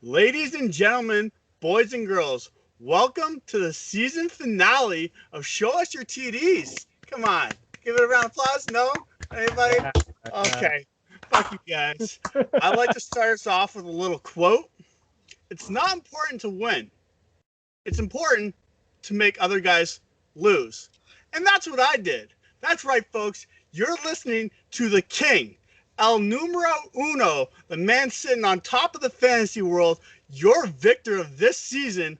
Ladies and gentlemen, boys and girls, welcome to the season finale of Show Us Your T.D'S. Come on, give it a round of applause. No? Anybody? Okay. Fuck you guys. I'd like to start us off with a little quote. It's not important to win. It's important to make other guys lose. And that's what I did. That's right, folks. You're listening to the king, El Numero Uno, the man sitting on top of the fantasy world, your victor of this season.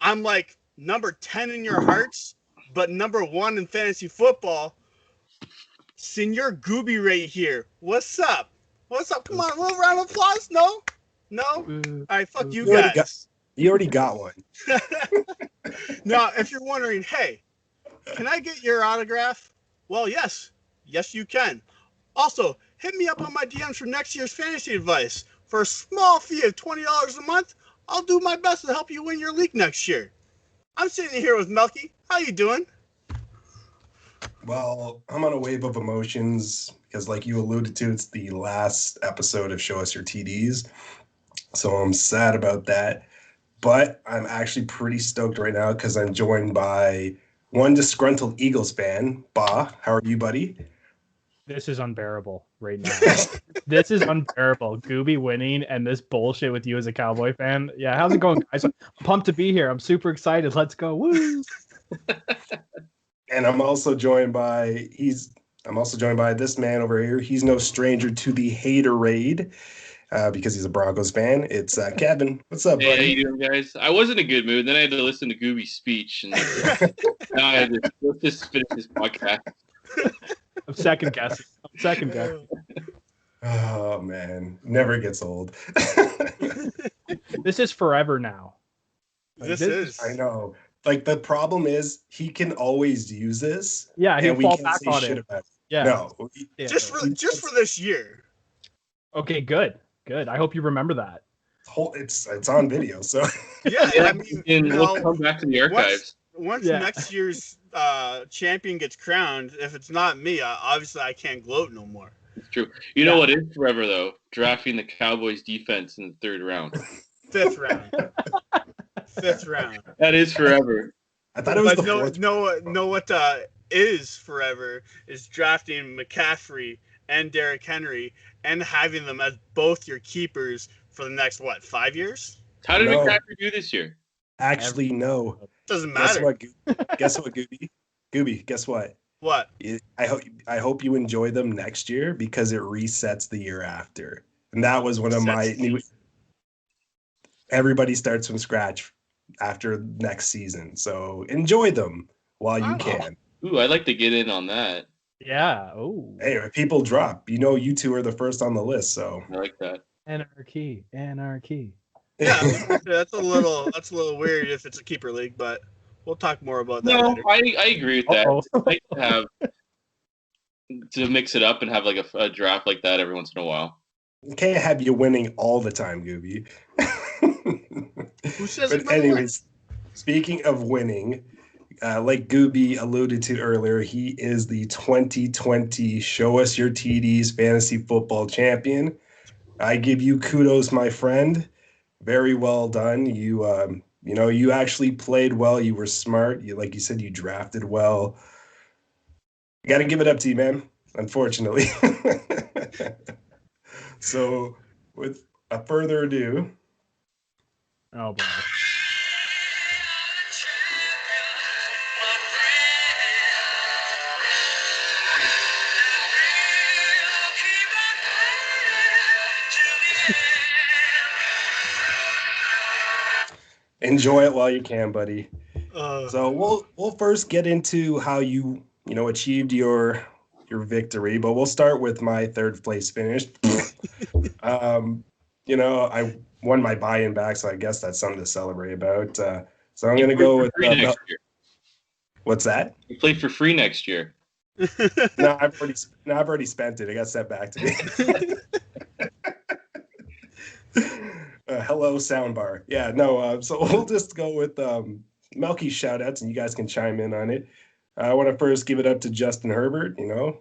I'm like number 10 in your hearts, but number 1 in fantasy football. Senor Goobie right here. What's up? What's up? Come on, a little round of applause? No? No? All right, fuck you guys. You already got one. Now, if you're wondering, hey, can I get your autograph? Well, yes. Yes, you can. Also, hit me up on my DMs for next year's fantasy advice. For a small fee of $20 a month, I'll do my best to help you win your league next year. I'm sitting here with Melky. How you doing? Well, I'm on a wave of emotions because, like you alluded to, it's the last episode of Show Us Your T.D'S. So I'm sad about that. But I'm actually pretty stoked right now because I'm joined by one disgruntled Eagles fan. Ba, how are you, buddy? This is unbearable right now. This is unbearable. Goobie winning and this bullshit with you as a Cowboy fan. Yeah, how's it going, guys? I'm pumped to be here. I'm super excited. Let's go. Woo! And I'm also joined by this man over here. He's no stranger to the haterade because he's a Broncos fan. It's Kevin. What's up, buddy? Hey, how you doing, guys? I was in a good mood. Then I had to listen to Goobie's speech, and now I had to let's just finish this podcast. I'm second guessing. Oh man, never gets old. This is forever now. This is. I know. Like the problem is he can always use this. Yeah, he'll fall back on it. Yeah. No. Yeah. Just for this year. Okay, good. I hope you remember that. It's on video, so Yeah, I mean, And we'll come back to the archives. Once next year's champion gets crowned, if it's not me, obviously I can't gloat no more. It's true. You know what is forever, though? Drafting the Cowboys defense in the 3rd round. 5th round. 5th round. That is forever. I thought it was what is forever is drafting McCaffrey and Derrick Henry and having them as both your keepers for the next 5 years? How did McCaffrey do this year? Actually, no. Doesn't matter. Guess what, Goobie? Goobie, guess what? What? I hope you enjoy them next year because it resets the year after. And that was one of my new. Everybody starts from scratch after next season, so enjoy them while you can. Ooh, I'd like to get in on that. Yeah. Oh. Hey, if people drop, you two are the first on the list, so I like that. Anarchy. Yeah, that's a little weird if it's a keeper league, but we'll talk more about that. No, later. I agree with that. I'd like to mix it up and have like a draft like that every once in a while. Can't have you winning all the time, Goobie. Who says but anyways, speaking of winning, like Goobie alluded to earlier, he is the 2020 Show Us Your T.D'S fantasy football champion. I give you kudos, my friend. Very well done. You actually played well. You were smart. Like you said, you drafted well. Got to give it up to you, man. Unfortunately. So, with a further ado. Oh boy. Enjoy it while you can, buddy. So we'll first get into how you achieved your victory, but we'll start with my 3rd place finish. I won my buy-in back, so I guess that's something to celebrate about. So I'm gonna go with next year. What's that? You play for free next year. No, I've already spent it. It got sent back to me. Hello, soundbar. Yeah, no. So we'll just go with Melky's shout-outs, and you guys can chime in on it. I want to first give it up to Justin Herbert. You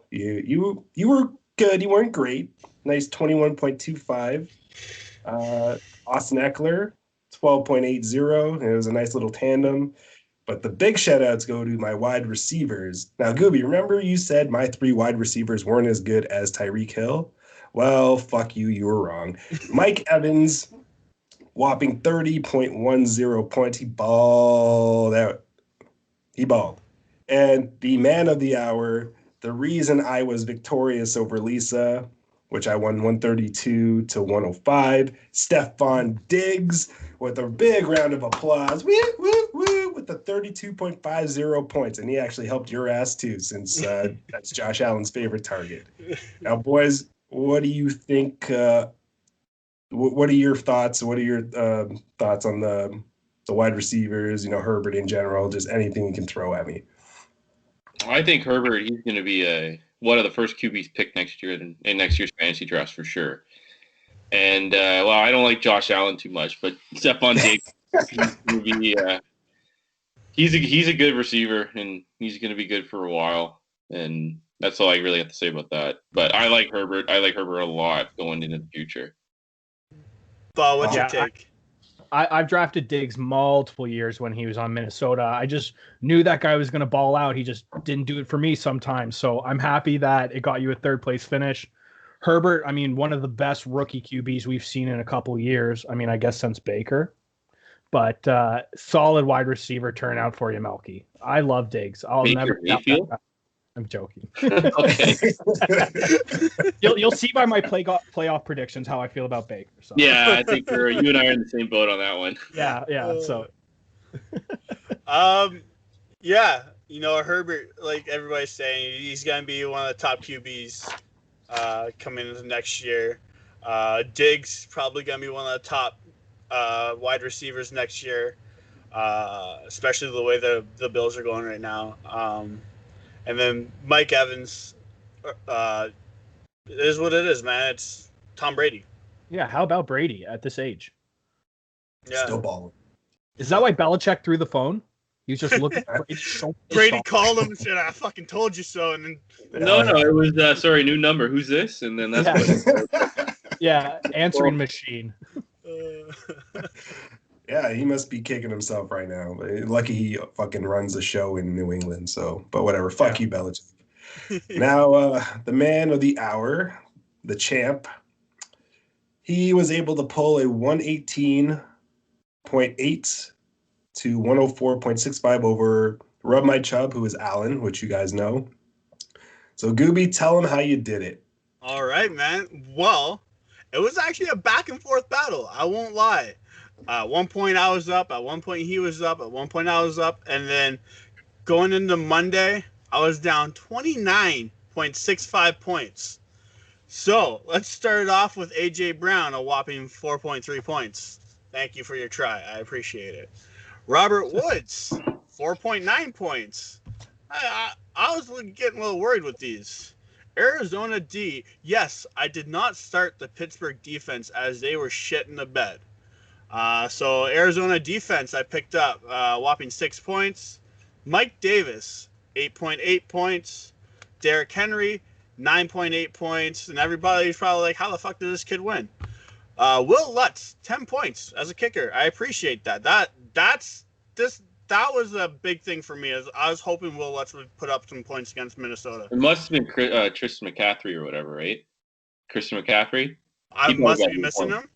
were good. You weren't great. Nice 21.25. Austin Eckler, 12.80. It was a nice little tandem. But the big shout-outs go to my wide receivers. Now, Goobie, remember you said my 3 wide receivers weren't as good as Tyreek Hill? Well, fuck you. You were wrong. Mike Evans, whopping 30.10 points. He balled out. He balled. And the man of the hour, the reason I was victorious over Lisa, which I won 132 to 105, Stephon Diggs with a big round of applause. Woo, woo, woo, with the 32.50 points. And he actually helped your ass too, since that's Josh Allen's favorite target. Now, boys, what do you think? What are your thoughts? What are your thoughts on the wide receivers, Herbert in general, just anything you can throw at me? I think Herbert, he's going to be one of the first QBs picked next year in next year's fantasy drafts for sure. And, I don't like Josh Allen too much, but Stephon Diggs, he's a good receiver, and he's going to be good for a while. And that's all I really have to say about that. But I like Herbert. I like Herbert a lot going into the future. Bob, what's your take? I've drafted Diggs multiple years when he was on Minnesota. I just knew that guy was going to ball out. He just didn't do it for me sometimes. So I'm happy that it got you a 3rd place finish. Herbert, one of the best rookie QBs we've seen in a couple years. I guess since Baker. But solid wide receiver turnout for you, Melky. I love Diggs. I'll never doubt that. I'm joking. Okay. You'll see by my playoff predictions how I feel about Baker. So. Yeah, I think you and I are in the same boat on that one. Yeah. So. Yeah. Herbert, like everybody's saying, he's gonna be one of the top QBs coming into next year. Diggs probably gonna be one of the top wide receivers next year, especially the way the Bills are going right now. And then Mike Evans, it is what it is, man. It's Tom Brady. Yeah, how about Brady at this age? Yeah. Still balling. Is that why Belichick threw the phone? He was just looking at Brady so Brady called him and said, I fucking told you so. And then No, it was, new number. Who's this? And then that's what. Yeah, answering machine. Yeah, he must be kicking himself right now. Lucky he fucking runs the show in New England. So, but whatever. Fuck you, Belichick. Now, the man of the hour, the champ, he was able to pull a 118.8 to 104.65 over Rub My Chub, who is Allen, which you guys know. So, Goobie, tell him how you did it. All right, man. Well, it was actually a back and forth battle. I won't lie. At one point I was up. At one point he was up. At one point I was up. And then going into Monday, I was down 29.65 points. So let's start off with A.J. Brown, a whopping 4.3 points. Thank you for your try. I appreciate it. Robert Woods, 4.9 points. I was getting a little worried with these. Arizona D, yes, I did not start the Pittsburgh defense as they were shit in the bed. So Arizona defense, I picked up whopping 6 points. Mike Davis, 8.8 points. Derrick Henry, 9.8 points. And everybody's probably like, how the fuck did this kid win? Will Lutz, 10 points as a kicker. I appreciate that. That was a big thing for me. As I was hoping Will Lutz would put up some points against Minnesota. It must have been Tristan McCaffrey or whatever, right? Christian McCaffrey? I must be missing him.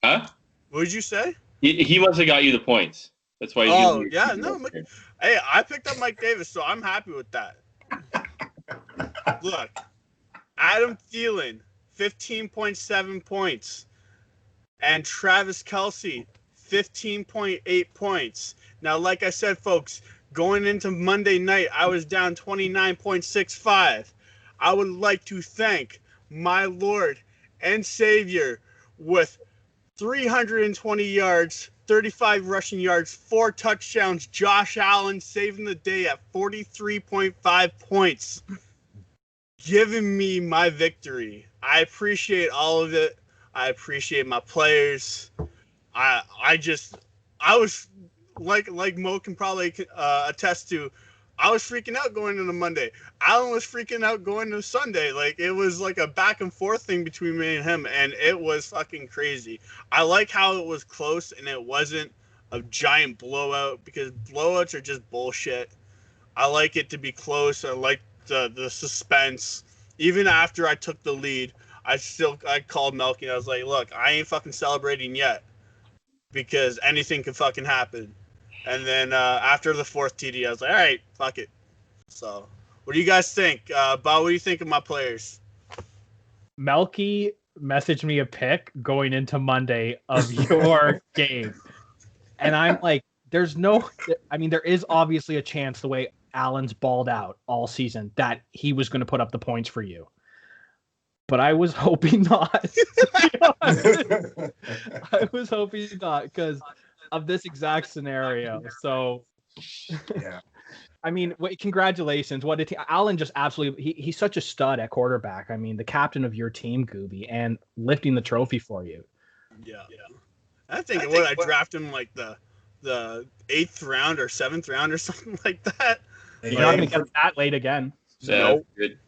Huh? What did you say? He must have got you the points. That's why. Hey, I picked up Mike Davis, so I'm happy with that. Look, Adam Thielen, 15.7 points, and Travis Kelce, 15.8 points. Now, like I said, folks, going into Monday night, I was down 29.65. I would like to thank my Lord and Savior with 320 yards, 35 rushing yards, 4 touchdowns. Josh Allen saving the day at 43.5 points, giving me my victory. I appreciate all of it. I appreciate my players. I was like Mo can probably attest to. I was freaking out going into Monday. Alan was freaking out going to Sunday. Like, it was like a back and forth thing between me and him, and it was fucking crazy. I like how it was close and it wasn't a giant blowout, because blowouts are just bullshit. I like it to be close. I like the suspense. Even after I took the lead, I called Melky and I was like, look, I ain't fucking celebrating yet, because anything could fucking happen. And then after the fourth TD, I was like, all right, fuck it. So what do you guys think? Bob, what do you think of my players? Melky messaged me a pic going into Monday of your game. And I'm like, there is obviously a chance, the way Allen's balled out all season, that he was going to put up the points for you. But I was hoping not. I was hoping not, because of this exact scenario. So, yeah. I mean, congratulations. Allen just absolutely, he's such a stud at quarterback. I mean, the captain of your team, Goobie, and lifting the trophy for you. Yeah. I think I drafted him like the 8th round or 7th round or something like that. You're not going to get that late again. So good.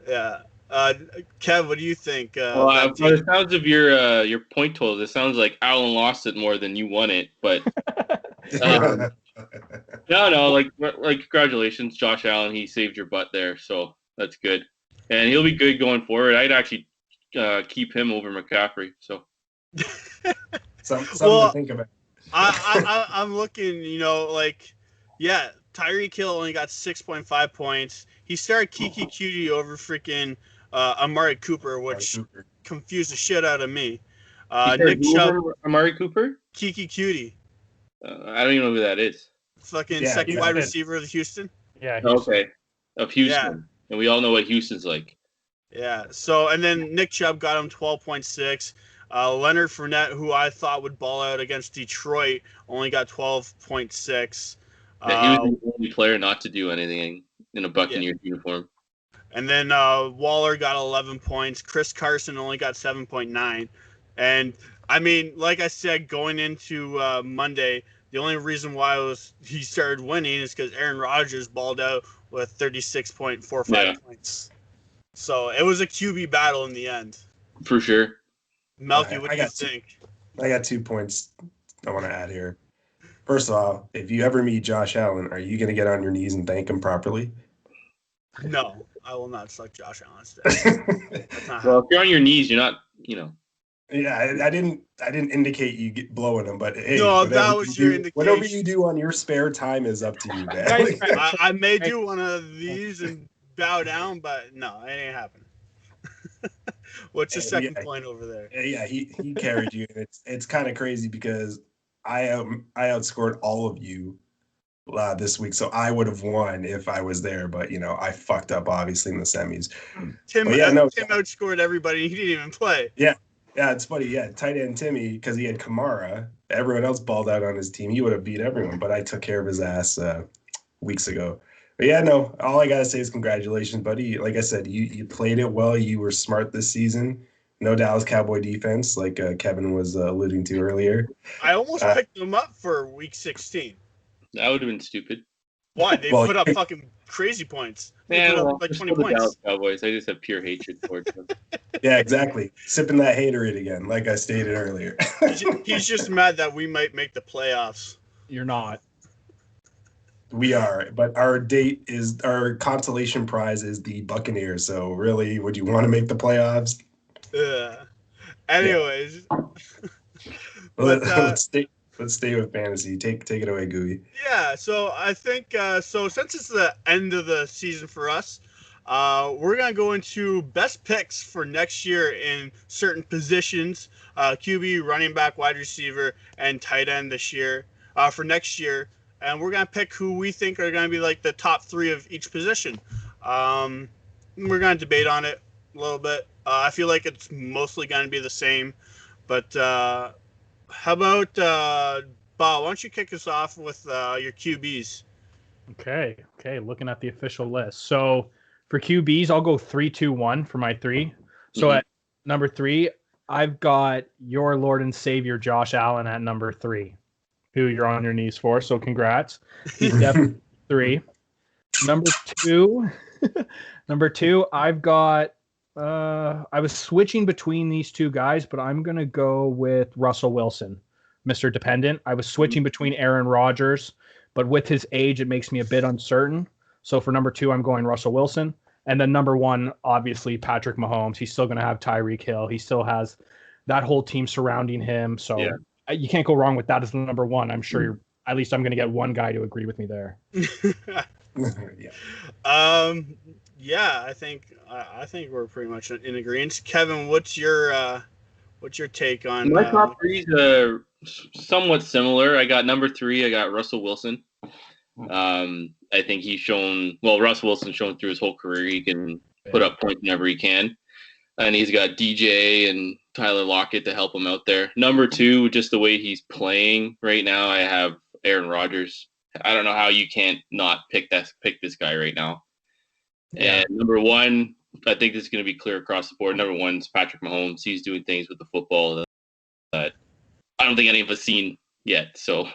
Yeah. Kev, what do you think? By the sounds of your point totals, it sounds like Allen lost it more than you won it. But no, like congratulations, Josh Allen. He saved your butt there, so that's good, and he'll be good going forward. I'd actually keep him over McCaffrey. So something to think about. I'm looking, Tyreek Hill only got 6.5 points. He started Kiki Cutie over freaking Amari Cooper, which confused the shit out of me. Nick Chubb, Amari Cooper, Kiki Cutie. I don't even know who that is. Fucking second wide receiver of Houston. Yeah. Houston. Okay, of Houston, and we all know what Houston's like. Yeah. So, and then Nick Chubb got him 12.6. Leonard Fournette, who I thought would ball out against Detroit, only got 12.6. Yeah, he was the only player not to do anything in a Buccaneers uniform. And then Waller got 11 points. Chris Carson only got 7.9. And, I mean, like I said, going into Monday, the only reason why he started winning is because Aaron Rodgers balled out with 36.45 points. So it was a QB battle in the end. For sure. Melky, what do you think? I got 2 points I want to add here. First of all, if you ever meet Josh Allen, are you going to get on your knees and thank him properly? No, I will not suck Josh Allen's dick. Well, if you're on your knees, you're not, Yeah, I didn't indicate you blowing him, but hey, no, that was your indication. Whatever you do on your spare time is up to you, man. I may do one of these and bow down, but no, it ain't happening. What's your second point over there? Yeah, he carried you. It's kind of crazy because I outscored all of you this week, so I would have won if I was there. But I fucked up obviously in the semis. Tim outscored everybody. He didn't even play. Yeah, it's funny. Yeah, tight end Timmy, because he had Kamara. Everyone else balled out on his team. He would have beat everyone, but I took care of his ass weeks ago. But yeah, no, all I gotta say is congratulations, buddy. Like I said, you played it well. You were smart this season. No Dallas Cowboy defense, like Kevin was alluding to earlier. I almost picked them up for week 16. That would have been stupid. Why? They put up fucking crazy points. They put up like 20 points. Dallas Cowboys. I just have pure hatred towards them. Yeah, exactly. Sipping that haterade again, like I stated earlier. He's just mad that we might make the playoffs. You're not. We are, but our consolation prize is the Buccaneers. So really, would you want to make the playoffs? Anyways, let's stay with fantasy. Take it away, Goobie. Yeah, so I think since it's the end of the season for us, we're gonna go into best picks for next year in certain positions: QB, running back, wide receiver, and tight end this year for next year. And we're gonna pick who we think are gonna be like the top 3 of each position. We're gonna debate on it a little bit. I feel like it's mostly going to be the same. But how about, Bob, why don't you kick us off with your QBs? Okay. Looking at the official list. So for QBs, I'll go 3-2-1 for my 3. So at number 3, I've got your Lord and Savior, Josh Allen, at number 3, who you're on your knees for. So congrats. 3. Number 2, I've got. I was switching between these two guys, but I'm gonna go with Russell Wilson, Mr. Dependent. I was switching between Aaron Rodgers, but with his age, it makes me a bit uncertain. So for number 2, I'm going Russell Wilson. And then number 1, obviously, Patrick Mahomes. He's still going to have Tyreek Hill. He still has that whole team surrounding him. So you can't go wrong with that as the number 1. I'm sure at least I'm going to get one guy to agree with me there. I think we're pretty much in agreement. Kevin, what's your take on my top 3 is somewhat similar. I got number 3. I got Russell Wilson. I think Russell Wilson's shown through his whole career he can put up points whenever he can. And he's got DJ and Tyler Lockett to help him out there. Number 2, just the way he's playing right now, I have Aaron Rodgers. I don't know how you can't not pick this guy right now. And number 1, I think this is going to be clear across the board. Number 1 is Patrick Mahomes. He's doing things with the football that I don't think any of us seen yet. So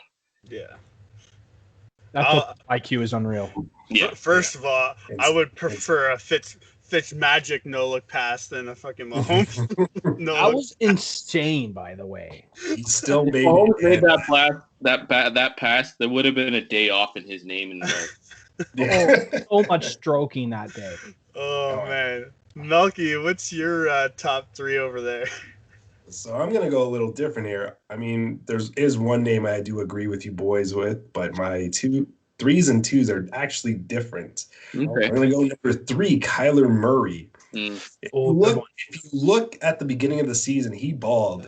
that IQ is unreal. Yeah. First of all, I would prefer a Fitz magic no look pass than a fucking Mahomes. That was insane, by the way. He still made that pass. There would have been a day off in his name in there. So much stroking that day. Oh man, Melky, what's your top 3 over there? So I'm going to go a little different here. I mean, is one name I do agree with you boys with, but my 3s and 2s are actually different. Okay. I'm going to go number 3, Kyler Murray. If you look at the beginning of the season, he balled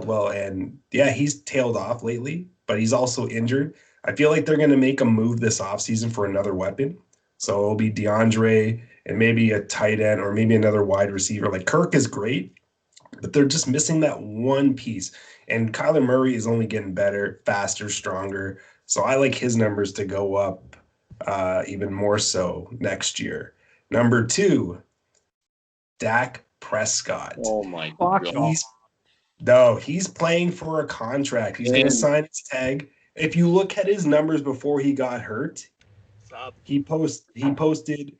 well. And he's tailed off lately, but he's also injured. I feel like they're going to make a move this offseason for another weapon. So it'll be DeAndre and maybe a tight end or maybe another wide receiver. Like Kirk is great, but they're just missing that one piece. And Kyler Murray is only getting better, faster, stronger. So I like his numbers to go up even more so next year. Number 2, Dak Prescott. Oh, my God. He's playing for a contract. He's going to sign his tag. If you look at his numbers before he got hurt, he posted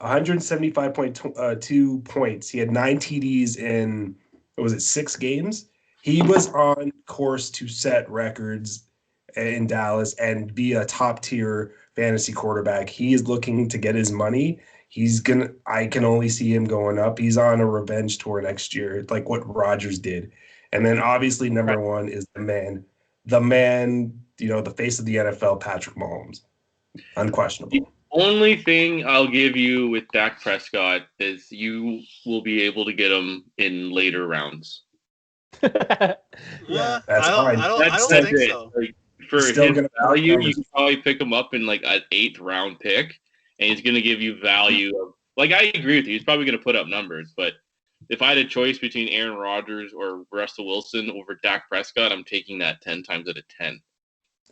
175.2 points. He had 9 TDs in, 6 games? He was on course to set records in Dallas and be a top-tier fantasy quarterback. He is looking to get his money. I can only see him going up. He's on a revenge tour next year, like what Rodgers did. And then obviously number 1 is the man, the face of the NFL, Patrick Mahomes. Unquestionable. The only thing I'll give you with Dak Prescott is you will be able to get him in later rounds. That's fine. I don't think so. Like, for his value, you can probably pick him up in like an 8th round pick, and he's going to give you value. Like, I agree with you. He's probably going to put up numbers, but if I had a choice between Aaron Rodgers or Russell Wilson over Dak Prescott, I'm taking that 10 times out of 10.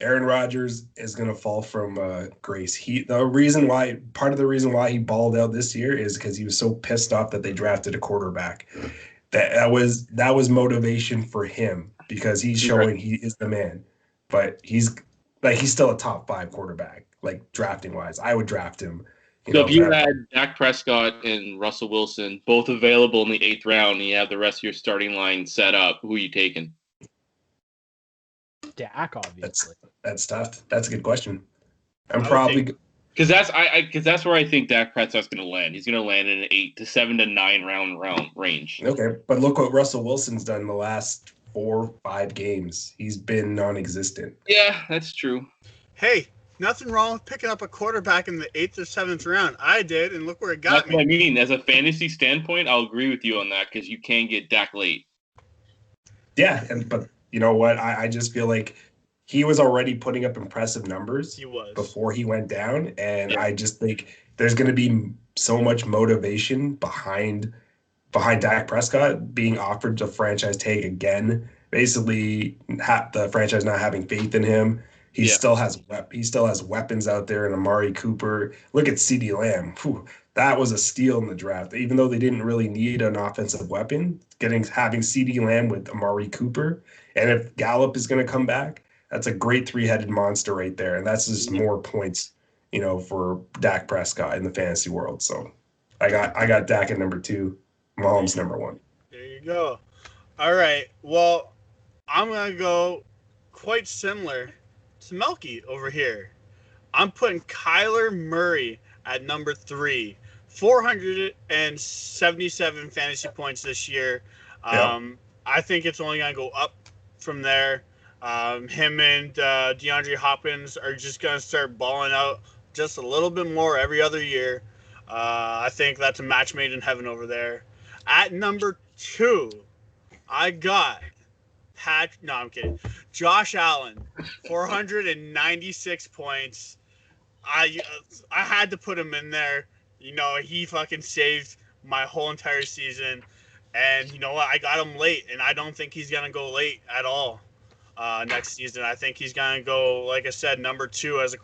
Aaron Rodgers is going to fall from grace. Part of the reason why he balled out this year is because he was so pissed off that they drafted a quarterback. That was motivation for him because he's showing he is the man. But he's still a top 5 quarterback, like drafting wise. I would draft him. If you had Dak Prescott and Russell Wilson both available in the 8th round, and you have the rest of your starting line set up, who are you taking? Dak, obviously. That's tough. That's a good question. Because that's where I think Dak Prescott's going to land. He's going to land in an 8 to 7 to 9 round range. Okay, but look what Russell Wilson's done in the last 4 or 5 games. He's been non-existent. Yeah, that's true. Hey, nothing wrong with picking up a quarterback in the 8th or 7th round. I did, and look where it got me. That's what I mean. As a fantasy standpoint, I'll agree with you on that because you can get Dak late. Yeah, but you know what? I just feel like he was already putting up impressive numbers before he went down, and I just think there's going to be so much motivation behind Dak Prescott being offered a franchise tag again. Basically, the franchise not having faith in him. He still has weapons out there, and Amari Cooper. Look at CeeDee Lamb. Whew, that was a steal in the draft. Even though they didn't really need an offensive weapon, having CeeDee Lamb with Amari Cooper, and if Gallup is going to come back, that's a great 3-headed monster right there, and that's just more points, for Dak Prescott in the fantasy world. So I got Dak at number 2, Mahomes number 1. There you go. All right. Well, I'm going to go quite similar to Melky over here. I'm putting Kyler Murray at number 3. 477 fantasy points this year. I think it's only going to go up from there. Him and DeAndre Hopkins are just going to start balling out just a little bit more every other year. I think that's a match made in heaven over there. At number 2, I got I'm kidding. Josh Allen, 496 points. I had to put him in there. He fucking saved my whole entire season. And you know what? I got him late, and I don't think he's going to go late at all next season. I think he's going to go, like I said, number 2 as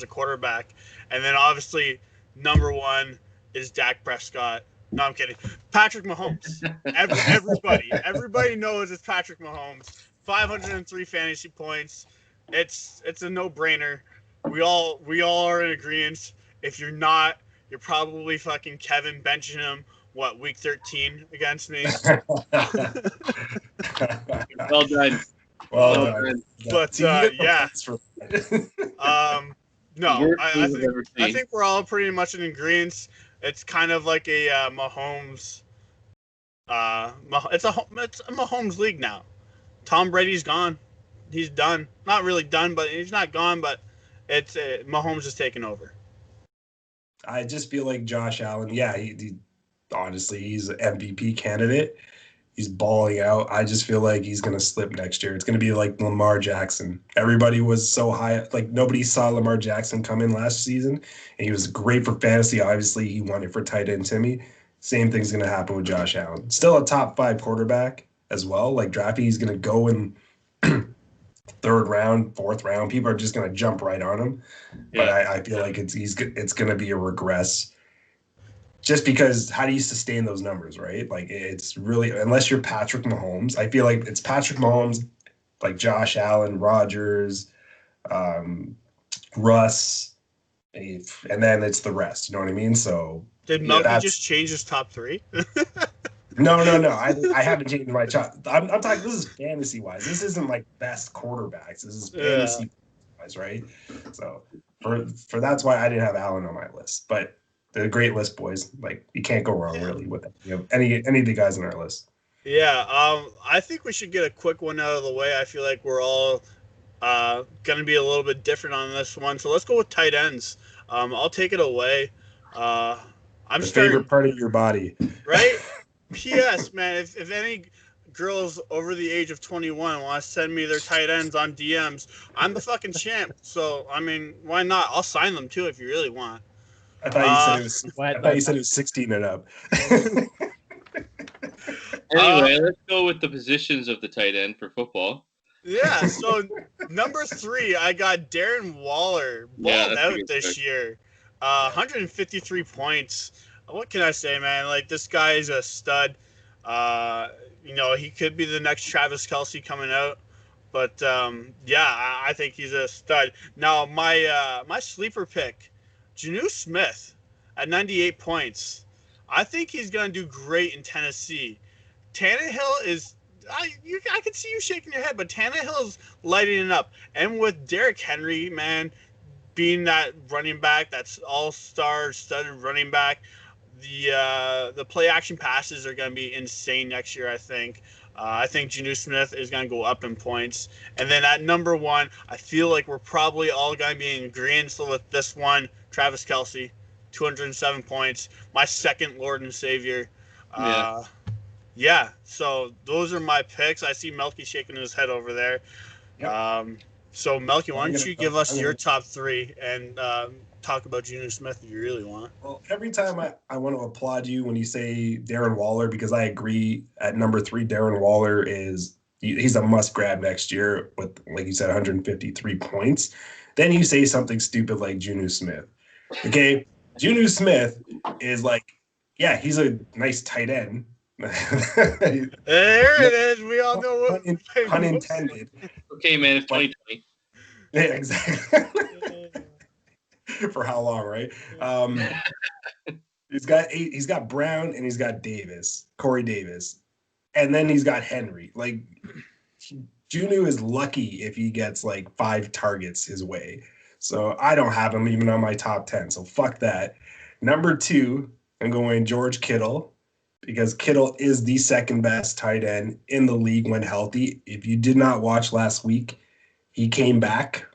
a quarterback. And then obviously number 1 is Dak Prescott. No, I'm kidding. Patrick Mahomes. Everybody knows it's Patrick Mahomes. 503 fantasy points. It's a no-brainer. We all are in agreement. If you're not, you're probably fucking Kevin benching him. What, week 13 against me? Well done. But yeah. No, I think we're all pretty much in agreement. It's kind of like a Mahomes. It's a Mahomes league now. Tom Brady's gone. He's done. Not really done, but he's not gone. But it's Mahomes is taking over. I just feel like Josh Allen. Yeah, he honestly, he's an MVP candidate. He's balling out. I just feel like he's going to slip next year. It's going to be like Lamar Jackson. Everybody was so high. Like, nobody saw Lamar Jackson come in last season, and he was great for fantasy. Obviously, he won it for tight end Timmy. Same thing's going to happen with Josh Allen. Still a top 5 quarterback as well. Like, drafting, he's going to go in 3rd round, 4th round. People are just going to jump right on him. Yeah. But I feel like it's going to be a regress. Just because how do you sustain those numbers, right? Like, it's really, unless you're Patrick Mahomes, I feel like it's Patrick Mahomes, like Josh Allen, Rodgers, Russ, and then it's the rest. You know what I mean? So did Melky just change his top 3? No. I haven't changed my top. I'm talking. This is fantasy wise. This isn't like best quarterbacks. This is fantasy wise, right? So for that's why I didn't have Allen on my list, but. They're a great list, boys. Like, you can't go wrong, really, with it. You know, any of the guys on our list. Yeah, I think we should get a quick one out of the way. I feel like we're all going to be a little bit different on this one. So let's go with tight ends. I'll take it away. I'm favorite part of your body. Right? P.S., man, if any girls over the age of 21 want to send me their tight ends on DMs, I'm the fucking champ. So, I mean, why not? I'll sign them, too, if you really want. I thought you said it was 16 and up. Anyway, let's go with the positions of the tight end for football. Yeah, so number 3, I got Darren Waller balled out this year. 153 points. What can I say, man? Like, this guy is a stud. He could be the next Travis Kelce coming out. But, I think he's a stud. Now, my sleeper pick, Jonnu Smith at 98 points. I think he's going to do great in Tennessee. Tannehill is I can see you shaking your head, but Tannehill's lighting it up. And with Derrick Henry, man, being that running back, that's all-star studded running back, the play-action passes are going to be insane next year, I think. I think Jonnu Smith is going to go up in points. And then at number 1, I feel like we're probably all going to be in agreement with this one, Travis Kelce, 207 points, my second Lord and Savior. So those are my picks. I see Melky shaking his head over there. Yep. So, Melky, why don't you give us your top 3 and talk about Jonnu Smith if you really want. Well, every time I want to applaud you when you say Darren Waller, because I agree at number 3, Darren Waller he's a must grab next year with, like you said, 153 points. Then you say something stupid like Jonnu Smith. Okay, Jonnu Smith is like, yeah, he's a nice tight end. There it is. We all know what unintended. Okay, man, it's 2020. Yeah, exactly. for how long, right? He's got Brown and he's got Corey Davis. And then he's got Henry. Like, Juju is lucky if he gets like 5 targets his way. So I don't have him even on my top 10. So fuck that. Number 2, I'm going George Kittle because Kittle is the second best tight end in the league when healthy. If you did not watch last week, he came back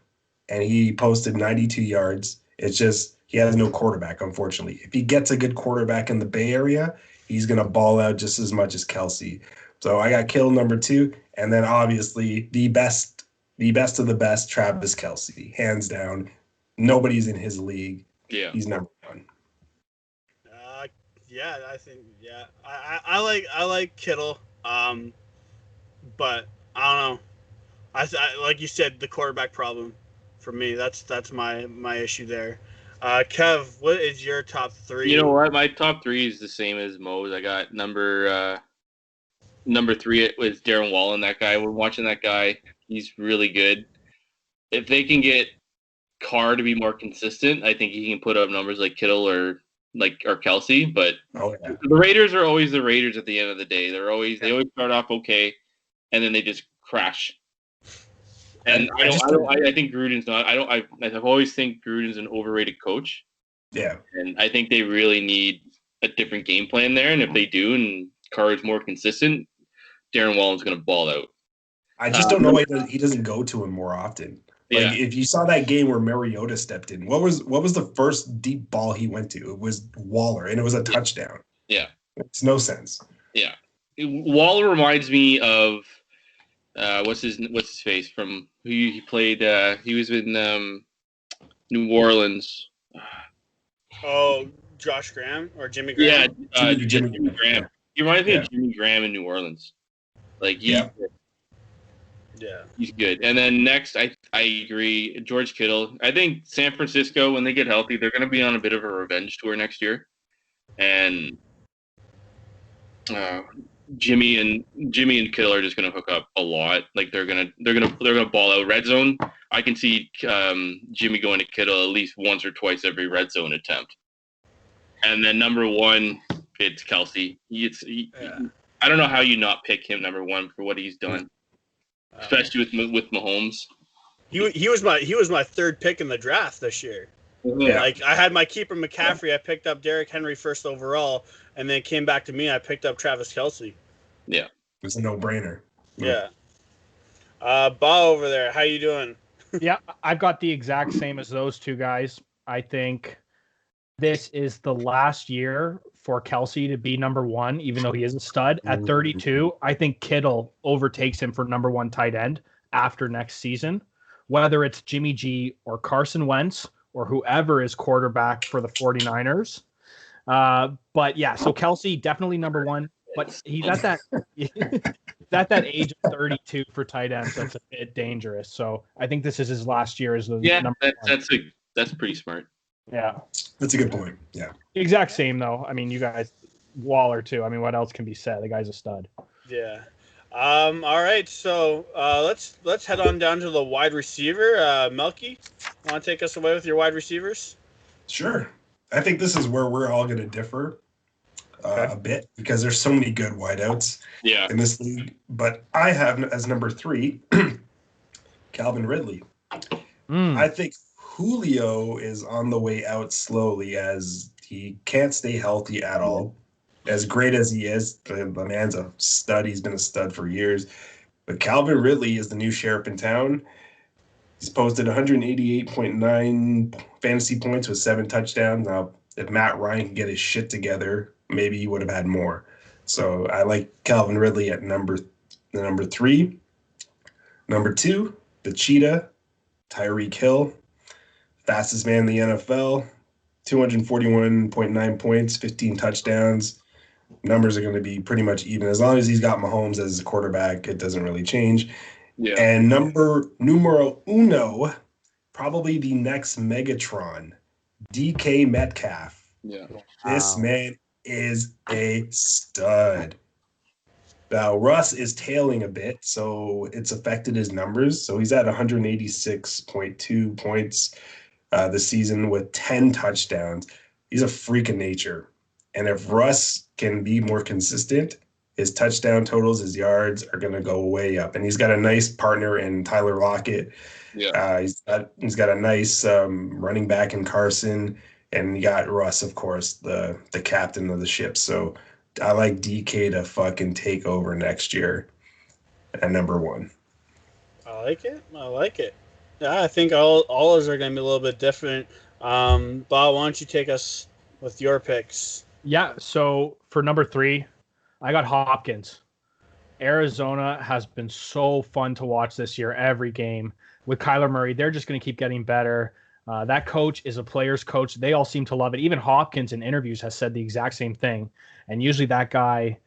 and he posted 92 yards. It's just he has no quarterback, unfortunately. If he gets a good quarterback in the Bay Area, he's going to ball out just as much as Kelsey. So I got Kittle number 2, and then obviously the best of the best, Travis Kelsey, hands down. Nobody's in his league. Yeah, he's number 1. Yeah, I think I like Kittle, but I don't know. I like you said, the quarterback problem for me. That's my issue there. Kev, what is your top 3? You know what? My top 3 is the same as Mo's. I got number 3 was Darren Wallen. That guy, we're watching that guy. He's really good. If they can get Carr to be more consistent, I think he can put up numbers like Kittle or Kelsey. But the Raiders are always the Raiders at the end of the day. They always start off okay, and then they just crash. And I think Gruden's not. I've always think Gruden's an overrated coach. Yeah. And I think they really need a different game plan there. And if they do, and Carr is more consistent, Darren Wallen's going to ball out. I just don't know why he doesn't go to him more often. Like if you saw that game where Mariota stepped in, what was the first deep ball he went to? It was Waller, and it was a touchdown. Yeah. It's no sense. Yeah. Waller reminds me of what's his face from who he played. He was in New Orleans. Oh, Josh Graham or Jimmy Graham? Yeah, Jimmy Graham. He reminds me of Jimmy Graham in New Orleans. Like he's good. And then next, I agree, George Kittle. I think San Francisco, when they get healthy, they're going to be on a bit of a revenge tour next year, and Jimmy and Kittle are just going to hook up a lot. Like they're gonna ball out red zone. I can see Jimmy going to Kittle at least once or twice every red zone attempt. And then number 1, it's Kelsey. I don't know how you not pick him number 1 for what he's done, especially with Mahomes. He was my 3rd pick in the draft this year. Yeah. Like I had my keeper McCaffrey. I picked up Derrick Henry 1st overall, and then it came back to me. I picked up Travis Kelsey. Yeah, it's a no-brainer. Yeah. Ba over there, how you doing? Yeah, I've got the exact same as those 2 guys. I think this is the last year for Kelsey to be number 1, even though he is a stud. At 32, I think Kittle overtakes him for number 1 tight end after next season, whether it's Jimmy G or Carson Wentz or whoever is quarterback for the 49ers. But yeah, so Kelsey definitely number 1, but he's at that age of 32 for tight ends. That's a bit dangerous. So I think this is his last year as the number 1. That's pretty smart. Yeah, that's a good point. Yeah, exact same though. I mean, you guys, Waller too. I mean, what else can be said? The guy's a stud. Yeah. All right. So let's head on down to the wide receiver. Melky, want to take us away with your wide receivers? Sure. I think this is where we're all going to differ a bit because there's so many good wideouts in this league. But I have as number 3 Calvin Ridley. I think Julio is on the way out slowly as he can't stay healthy at all. As great as he is, the man's a stud. He's been a stud for years. But Calvin Ridley is the new sheriff in town. He's posted 188.9 fantasy points with 7 touchdowns. Now, if Matt Ryan can get his shit together, maybe he would have had more. So I like Calvin Ridley at number 3. Number 2, the Cheetah, Tyreek Hill. Fastest man in the NFL, 241.9 points, 15 touchdowns. Numbers are going to be pretty much even. As long as he's got Mahomes as his quarterback, it doesn't really change. Yeah. And numero uno, probably the next Megatron, DK Metcalf. Yeah. This man is a stud. Now, Russ is tailing a bit, so it's affected his numbers. So he's at 186.2 points. this season with 10 touchdowns. He's a freak of nature. And if Russ can be more consistent, his touchdown totals, his yards are going to go way up. And he's got a nice partner in Tyler Lockett. Yeah. He's got a nice running back in Carson. And you got Russ, of course, the captain of the ship. So I like DK to fucking take over next year at number 1. I like it. Yeah, I think all of us are going to be a little bit different. Bob, why don't you take us with your picks? Yeah, so for number 3, I got Hopkins. Arizona has been so fun to watch this year, every game. With Kyler Murray, they're just going to keep getting better. That coach is a player's coach. They all seem to love it. Even Hopkins in interviews has said the exact same thing. And usually that guy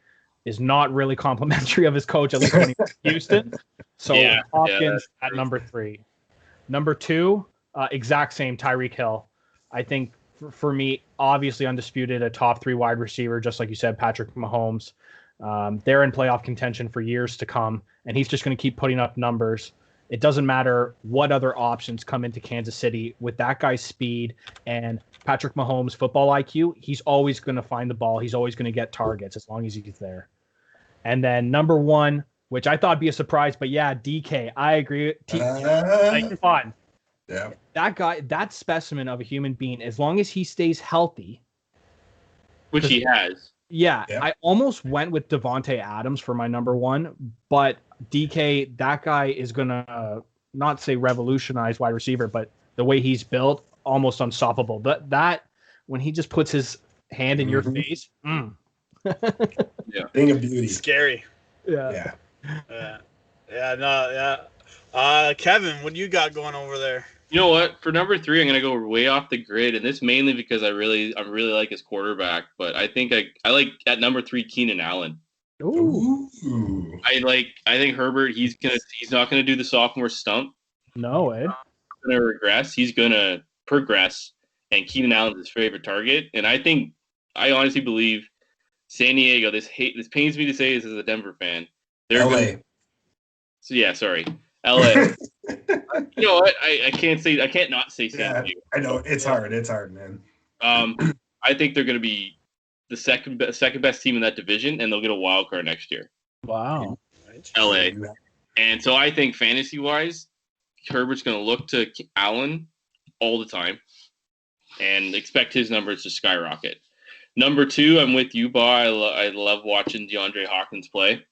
is not really complimentary of his coach, at least when he's in Houston. So Hopkins at number 3. Number 2, exact same, Tyreek Hill. I think for me, obviously undisputed, a top 3 wide receiver, just like you said, Patrick Mahomes. They're in playoff contention for years to come, and he's just going to keep putting up numbers. It doesn't matter what other options come into Kansas City. With that guy's speed and Patrick Mahomes' football IQ, he's always going to find the ball. He's always going to get targets as long as he's there. And then number 1, which I thought would be a surprise, but yeah, DK. I agree. Like fun. Yeah. That guy, that specimen of a human being, as long as he stays healthy. Which he has. Yeah, I almost went with Devontae Adams for my number 1, but DK, that guy is going to not say revolutionize wide receiver, but the way he's built, almost unstoppable. That when he just puts his hand in your face. Thing of beauty. Scary. Yeah. Kevin, what do you got going over there? You know what? For number 3, I'm gonna go way off the grid, and this mainly because I really like his quarterback. But I think I like at number 3 Keenan Allen. Ooh. I think Herbert. He's not gonna do the sophomore stump. No way. He's gonna regress. He's gonna progress, and Keenan Allen's his favorite target. And I honestly believe San Diego. This pains me to say this as a Denver fan. They're LA. LA. You know what? I can't not say San Diego. I know it's hard. It's hard, man. I think they're going to be the second best team in that division, and they'll get a wild card next year. Wow. LA. And so I think fantasy wise, Herbert's going to look to Allen all the time, and expect his numbers to skyrocket. Number 2, I'm with you, Ba. I love watching DeAndre Hawkins play.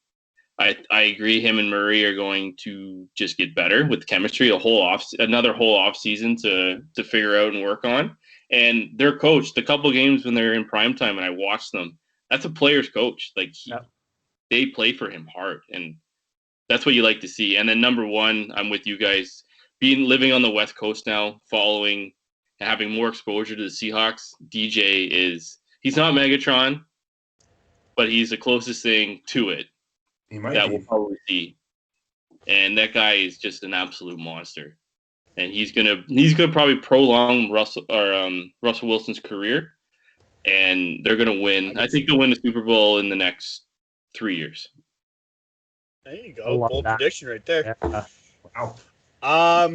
I agree. Him and Murray are going to just get better with chemistry. Another whole off season to figure out and work on. And their coach, the couple games when they're in primetime, and I watch them. That's a player's coach. They play for him hard, and that's what you like to see. And then number 1, I'm with you guys. Living on the West Coast now, following, having more exposure to the Seahawks. DJ he's not Megatron, but he's the closest thing to it. We'll probably see, and that guy is just an absolute monster, and he's gonna probably prolong Russell Wilson's career, and they're gonna win. I think they'll win the Super Bowl in the next 3 years. There you go, bold prediction right there. Yeah. Wow. I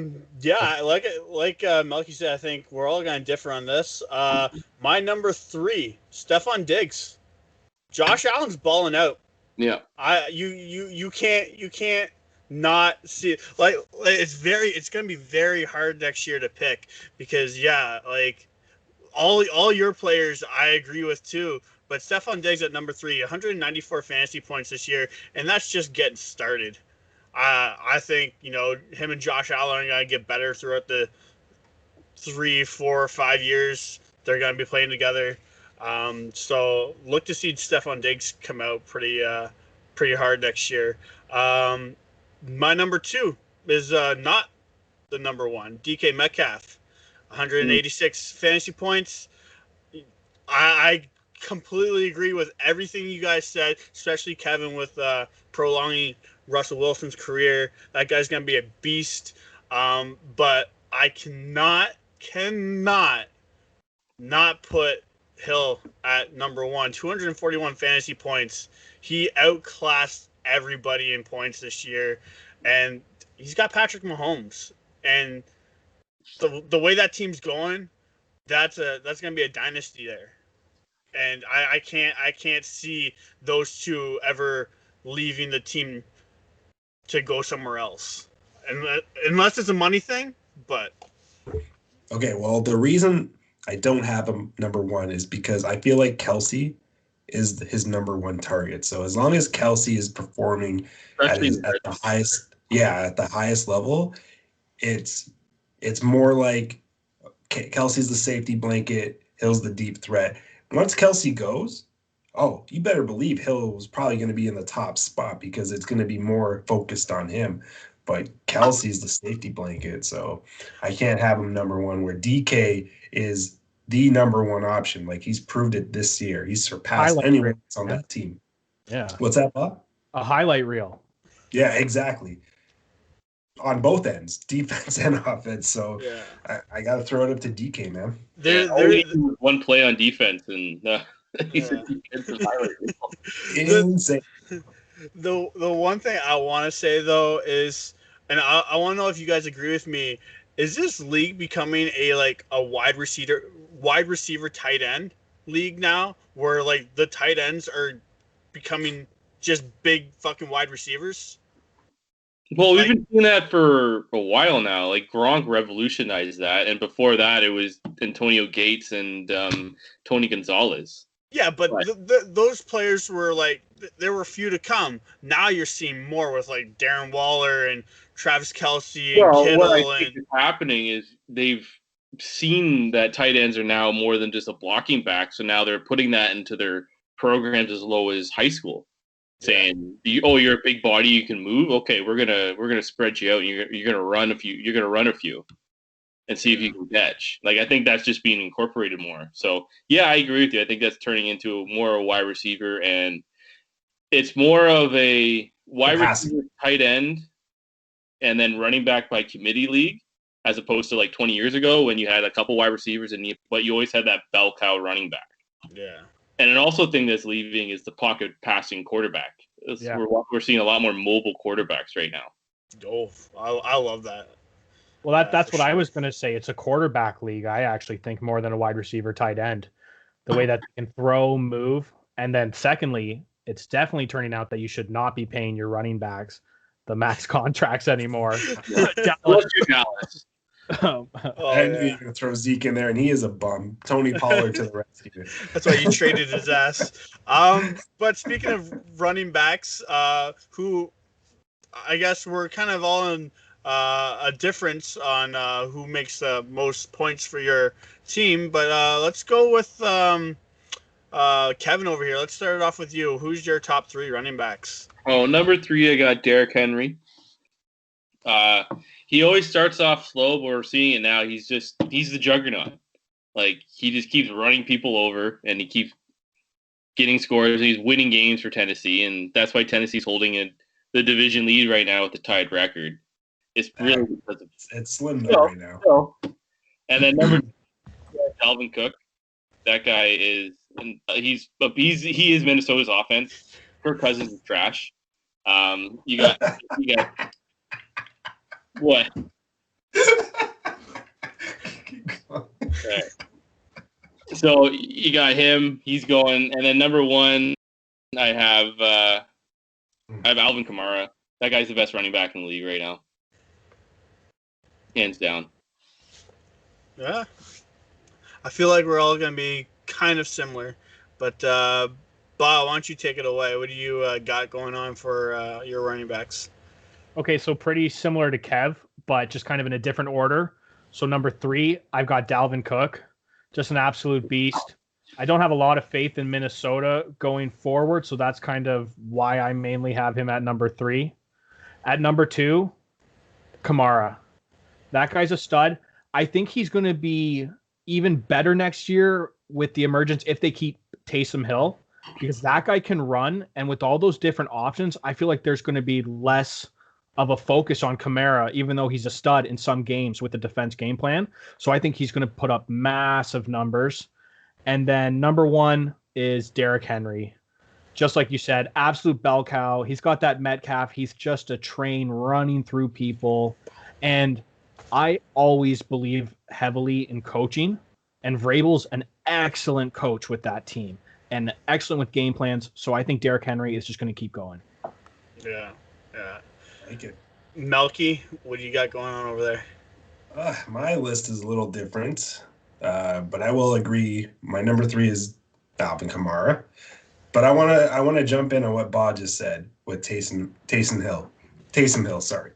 like it. Like Melky said, I think we're all gonna differ on this. My number 3, Stephon Diggs. Josh Allen's balling out. Yeah, you can't not see it. It's gonna be very hard next year to pick because all your players I agree with too, but Stephon Diggs at number 3, 194 fantasy points this year, and that's just getting started. I think him and Josh Allen are gonna get better throughout the 3, 4, 5 years they're gonna be playing together. So look to see Stephon Diggs come out pretty hard next year. My number 2 is not the number 1, DK Metcalf, 186 fantasy points. I completely agree with everything you guys said, especially Kevin with prolonging Russell Wilson's career. That guy's gonna be a beast. But I cannot not put Hill at number 1, 241 fantasy points. He outclassed everybody in points this year, and he's got Patrick Mahomes, and the way that team's going, that's gonna be a dynasty there, and I can't see those two ever leaving the team to go somewhere else, unless it's a money thing. But okay, well, the reason I don't have him number one is because I feel like Kelsey is his number one target. So as long as Kelsey is performing at the highest level, it's more like Kelsey's the safety blanket, Hill's the deep threat. Once Kelsey goes, oh, you better believe Hill's probably going to be in the top spot because it's going to be more focused on him. But Kelsey's the safety blanket, so I can't have him number one, where DK is the number one option. Like, he's proved it this year. He's surpassed anyone that's on that team. Yeah. What's that, Bob? A highlight reel. Yeah, exactly. On both ends, defense and offense. So yeah. I got to throw it up to DK, man. There's one play on defense, and he's a defensive highlight reel. Insane. The one thing I want to say, though, is, and I want to know if you guys agree with me, is this league becoming a wide receiver tight end league now, where like the tight ends are becoming just big fucking wide receivers? Well, we've been doing that for a while now. Like, Gronk revolutionized that, and before that, it was Antonio Gates and Tony Gonzalez. Yeah, but those players were like, there were few to come. Now you're seeing more with like Darren Waller and Travis Kelce and Kittle. What I think is happening is they've seen that tight ends are now more than just a blocking back, so now they're putting that into their programs as low as high school, saying, you're a big body, you can move. Okay, we're gonna spread you out, and you're gonna run a few. And see if you can catch. Like, I think that's just being incorporated more. So, yeah, I agree with you. I think that's turning into more of a wide receiver, and it's more of a wide receiver tight end and then running back by committee league, as opposed to like 20 years ago when you had a couple wide receivers, but you always had that bell cow running back. Yeah. And an also thing that's leaving is the pocket passing quarterback. We're seeing a lot more mobile quarterbacks right now. Oh, I love that. Well, that's what I was going to say. It's a quarterback league, I actually think, more than a wide receiver tight end. The way that they can throw, move. And then secondly, it's definitely turning out that you should not be paying your running backs the max contracts anymore. Dallas. And you're going to throw Zeke in there, and he is a bum. Tony Pollard to the rescue. That's why you traded his ass. But speaking of running backs, who I guess we're kind of all in a difference on who makes the most points for your team, but let's go with Kevin over here. Let's start it off with you. Who's your top three running backs? Oh, number 3, I got Derrick Henry. He always starts off slow, but we're seeing it now. He's the juggernaut. Like, he just keeps running people over, and he keeps getting scores. He's winning games for Tennessee, and that's why Tennessee's holding the division lead right now with the tied record. It's really it's slim right now. And then number 2, Dalvin Cook. That guy is he is Minnesota's offense. Kirk Cousins is trash. You got what? Okay. So you got him. He's going, and then number 1, I have Alvin Kamara. That guy's the best running back in the league right now. Hands down. Yeah. I feel like we're all going to be kind of similar. But, Bob, why don't you take it away? What do you got going on for your running backs? Okay, so pretty similar to Kev, but just kind of in a different order. So number 3, I've got Dalvin Cook. Just an absolute beast. I don't have a lot of faith in Minnesota going forward, so that's kind of why I mainly have him at number 3. At number 2, Kamara. That guy's a stud. I think he's going to be even better next year with the emergence if they keep Taysom Hill, because that guy can run. And with all those different options, I feel like there's going to be less of a focus on Kamara, even though he's a stud in some games with the defense game plan. So I think he's going to put up massive numbers. And then number 1 is Derrick Henry. Just like you said, absolute bell cow. He's got that Metcalf. He's just a train running through people. And I always believe heavily in coaching, and Vrabel's an excellent coach with that team and excellent with game plans. So I think Derrick Henry is just going to keep going. Yeah. Like it. Melky, what do you got going on over there? My list is a little different, but I will agree. My number 3 is Alvin Kamara. But I want to jump in on what Bob just said with Taysom Hill. Sorry.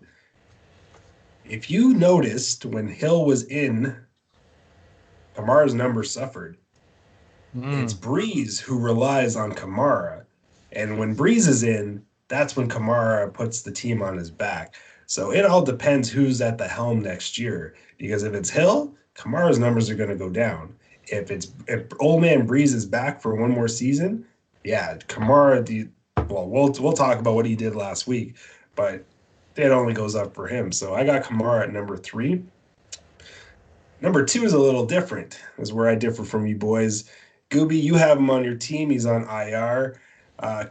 If you noticed when Hill was in, Kamara's numbers suffered. It's Breeze who relies on Kamara, and when Breeze is in, that's when Kamara puts the team on his back. So it all depends who's at the helm next year. Because if it's Hill, Kamara's numbers are going to go down. If old man Breeze is back for one more season, yeah, Kamara. We'll talk about what he did last week, but it only goes up for him. So I got Kamara at number 3. Number 2 is a little different. Is where I differ from you boys. Goobie, you have him on your team. He's on IR.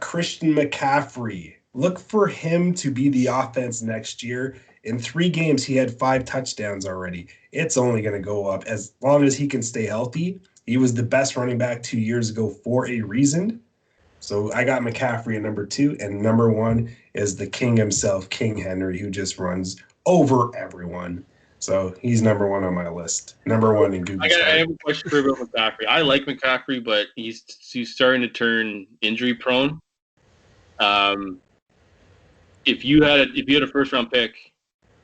Christian McCaffrey. Look for him to be the offense next year. In 3 games, he had 5 touchdowns already. It's only going to go up as long as he can stay healthy. He was the best running back 2 years ago for a reason. So I got McCaffrey at number 2, and number 1 is the king himself, King Henry, who just runs over everyone. So he's number 1 on my list. Number 1 in Goobie's. I have a question for about McCaffrey. I like McCaffrey, but he's starting to turn injury prone. If you had a first round pick,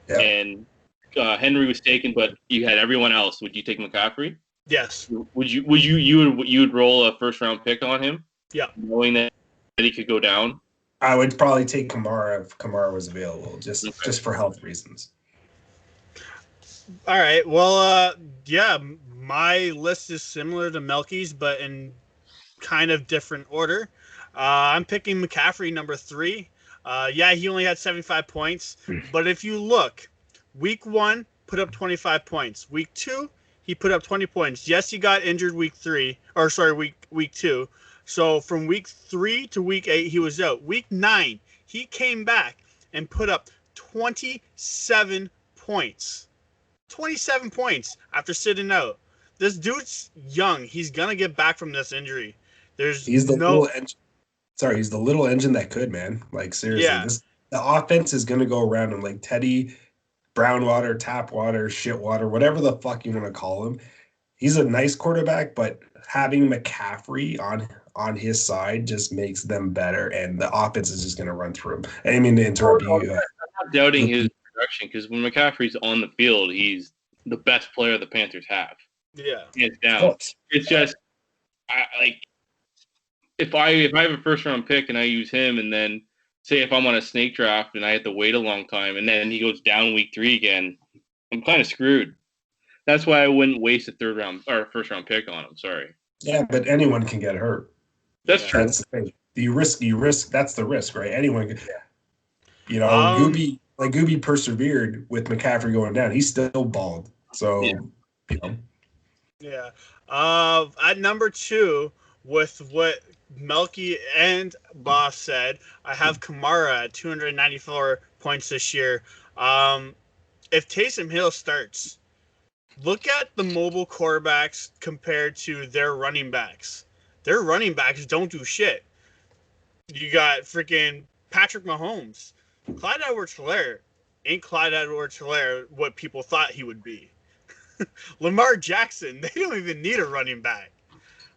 and Henry was taken, but you had everyone else, would you take McCaffrey? Yes. Would you roll a first round pick on him? Yeah. Knowing that he could go down? I would probably take Kamara if Kamara was available, just for health reasons. All right. Well, yeah, my list is similar to Melky's, but in kind of different order. I'm picking McCaffrey number 3. Yeah, he only had 75 points, but if you look, week 1 put up 25 points. Week 2, he put up 20 points. Yes, he got injured week 2. So from week 3 to week 8, he was out. Week 9, he came back and put up 27 points. 27 points after sitting out. This dude's young. He's gonna get back from this injury. He's the little engine that could, man. Like seriously, Yeah. The offense is gonna go around him like Teddy, Brownwater, Tapwater, Shitwater, whatever the fuck you want to call him. He's a nice quarterback, but having McCaffrey on his side just makes them better, and the offense is just gonna run through him. I didn't mean to interrupt you. I'm not doubting his production because when McCaffrey's on the field, he's the best player the Panthers have. Yeah, hands down. It's just if I have a first round pick and I use him, and then say if I'm on a snake draft and I have to wait a long time, and then he goes down week 3 again, I'm kind of screwed. That's why I wouldn't waste a first round pick on him. Sorry. Yeah, but anyone can get hurt. That's true. That's the thing. You risk. That's the risk, right? anyone can. Goobie persevered with McCaffrey going down. He's still bald. So, Yeah. At number 2, with what Melky and Boss said, I have Kamara at 294 points this year. If Taysom Hill starts, look at the mobile quarterbacks compared to their running backs. Their running backs don't do shit. You got freaking Patrick Mahomes. Clyde Edwards-Helaire ain't Clyde Edwards-Helaire what people thought he would be. Lamar Jackson, they don't even need a running back,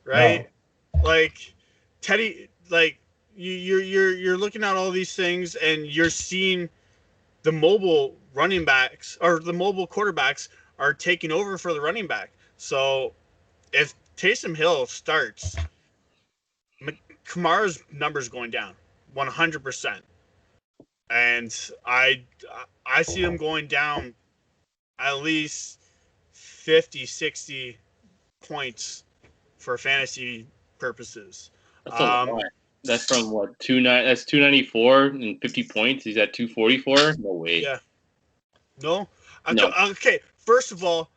right? No. Like Teddy, like you're looking at all these things and you're seeing the mobile running backs or the mobile quarterbacks are taking over for the running back. So if Taysom Hill starts, Kamara's numbers going down 100%. And I see them going down at least 50, 60 points for fantasy purposes. That's a lot. That's from what? That's 294 and 50 points. He's at 244. No way. Yeah. No. Okay. First of all,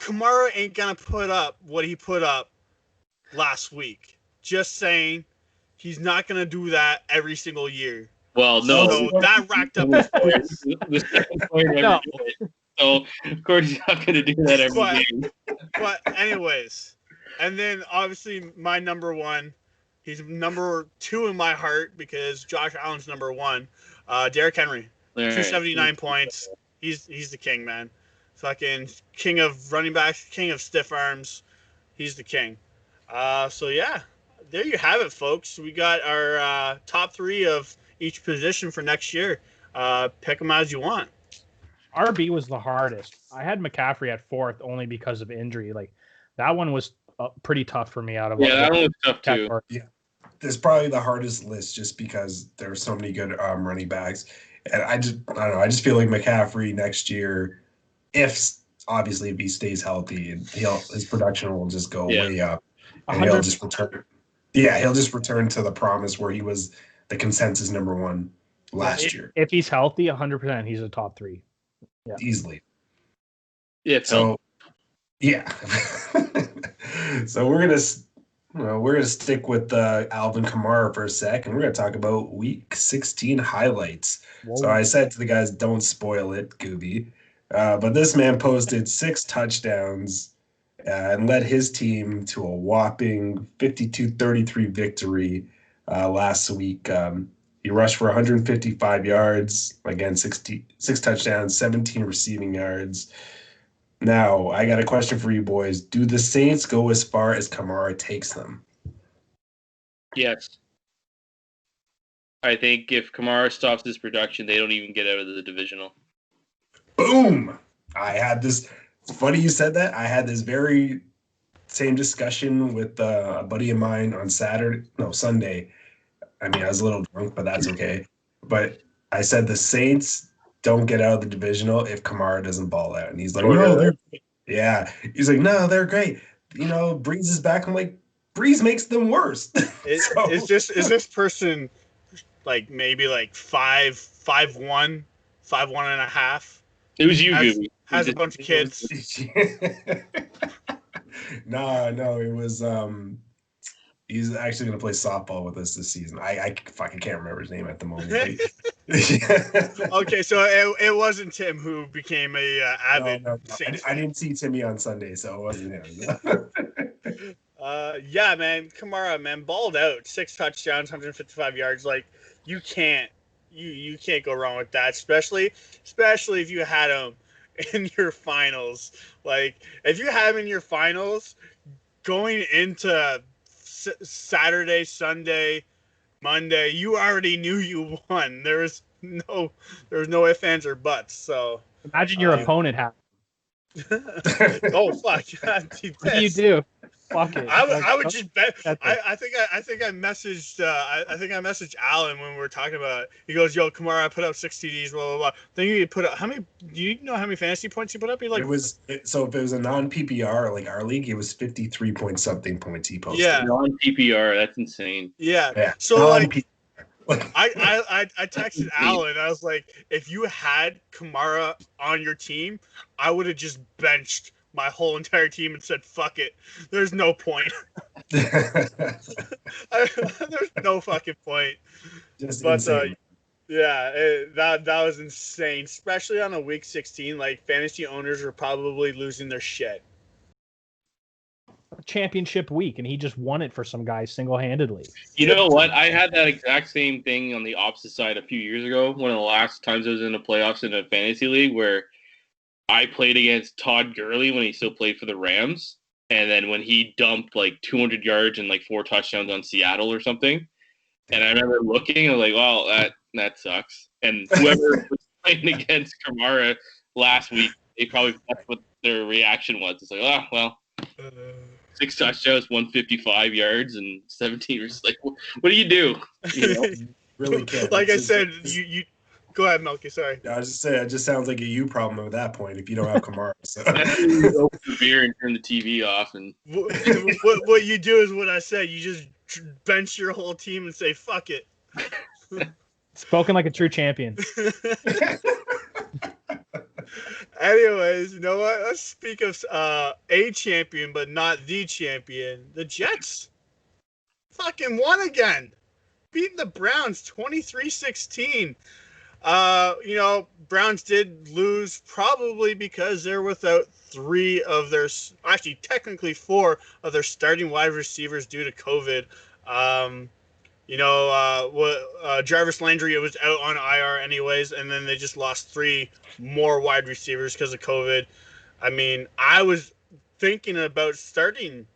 Kamara ain't gonna put up what he put up last week. Just saying, he's not gonna do that every single year. Well, no. So that racked up his points. No. So of course he's not going to do that every game. But anyways, and then obviously my number one, he's number 2 in my heart because Josh Allen's number 1. Derrick Henry, 279 points. He's the king, man. Fucking king of running backs, king of stiff arms. He's the king. So yeah, there you have it, folks. We got our top 3 of each position for next year. Pick them as you want. RB was the hardest. I had McCaffrey at 4th only because of injury. Like that one was pretty tough for me. Out of that one was tough too. Yeah, it's probably the hardest list just because there are so many good running backs, and I don't know. I just feel like McCaffrey next year, if he stays healthy, his production will just go way up, and he'll just return. Yeah, he'll just return to the promise where he was the consensus number 1 last year. If he's healthy, 100%, he's a top 3. Yeah. Easily. Yeah. So, yeah. So we're gonna stick with Alvin Kamara for a sec, and we're gonna talk about Week 16 highlights. Whoa. So I said to the guys, "Don't spoil it, Goobie." But this man posted 6 touchdowns and led his team to a whopping 52-33 victory last week. He rushed for 155 yards, again, 6 touchdowns, 17 receiving yards. Now, I got a question for you boys. Do the Saints go as far as Kamara takes them? Yes. I think if Kamara stops his production, they don't even get out of the divisional. Boom! It's funny you said that. I had this very same discussion with a buddy of mine on Sunday. I mean, I was a little drunk, but that's okay. But I said the Saints don't get out of the divisional if Kamara doesn't ball out. And he's like, no, they're great. Yeah. He's like, no, they're great. Breeze is back. I'm like, Breeze makes them worse. Is this person like maybe like 5'1", 5'1.5"? It was you, Goobie. Has a bunch of kids. No, it was he's actually going to play softball with us this season. I fucking can't remember his name at the moment. Okay, so it wasn't Tim who became a avid. No. I didn't see Timmy on Sunday, so it wasn't him. Yeah, man, Kamara, man, balled out, 6 touchdowns, 155 yards. Like you can't go wrong with that, especially if you had him in your finals. Like if you have him in your finals, going into Saturday, Sunday, Monday, you already knew you won. There was no ifs, ands, or buts. So imagine your opponent had. Oh fuck! What do you do? Fuck it. I would just bet. I think I messaged Alan when we were talking about it. He goes, "Yo, Kamara, I put up 6 TDs, blah blah blah." Then you put up how many? Do you know how many fantasy points you put up? So if it was a non-PPR like our league, it was 53 point something points he posted. Yeah, non-PPR, that's insane. Yeah. So I texted Alan. I was like, if you had Kamara on your team, I would have just benched my whole entire team and said, fuck it. There's no point. There's no fucking point. That was insane, especially on a week 16. Like, fantasy owners were probably losing their shit. Championship week, and he just won it for some guys single-handedly. You know what? I had that exact same thing on the opposite side a few years ago. One of the last times I was in the playoffs in a fantasy league where I played against Todd Gurley when he still played for the Rams. And then when he dumped like 200 yards and like 4 touchdowns on Seattle or something. And I remember looking, I was like, well, that sucks. And whoever was playing against Kamara last week, that's what their reaction was. It's like, oh, well, 6 touchdowns, 155 yards, and 17. Like, what do you do? You know? Really can't. Like I said, you go ahead, Melky. Sorry. I was just saying, it just sounds like a you problem at that point if you don't have Kamara. So. Open the beer and turn the TV off. And what you do is what I said. You just bench your whole team and say, fuck it. Spoken like a true champion. Anyways, you know what? Let's speak of a champion, but not the champion. The Jets fucking won again. Beating the Browns 23-16. Browns did lose probably because they're without technically 4 of their starting wide receivers due to COVID. Jarvis Landry was out on IR anyways, and then they just lost 3 more wide receivers because of COVID. I mean, I was thinking about starting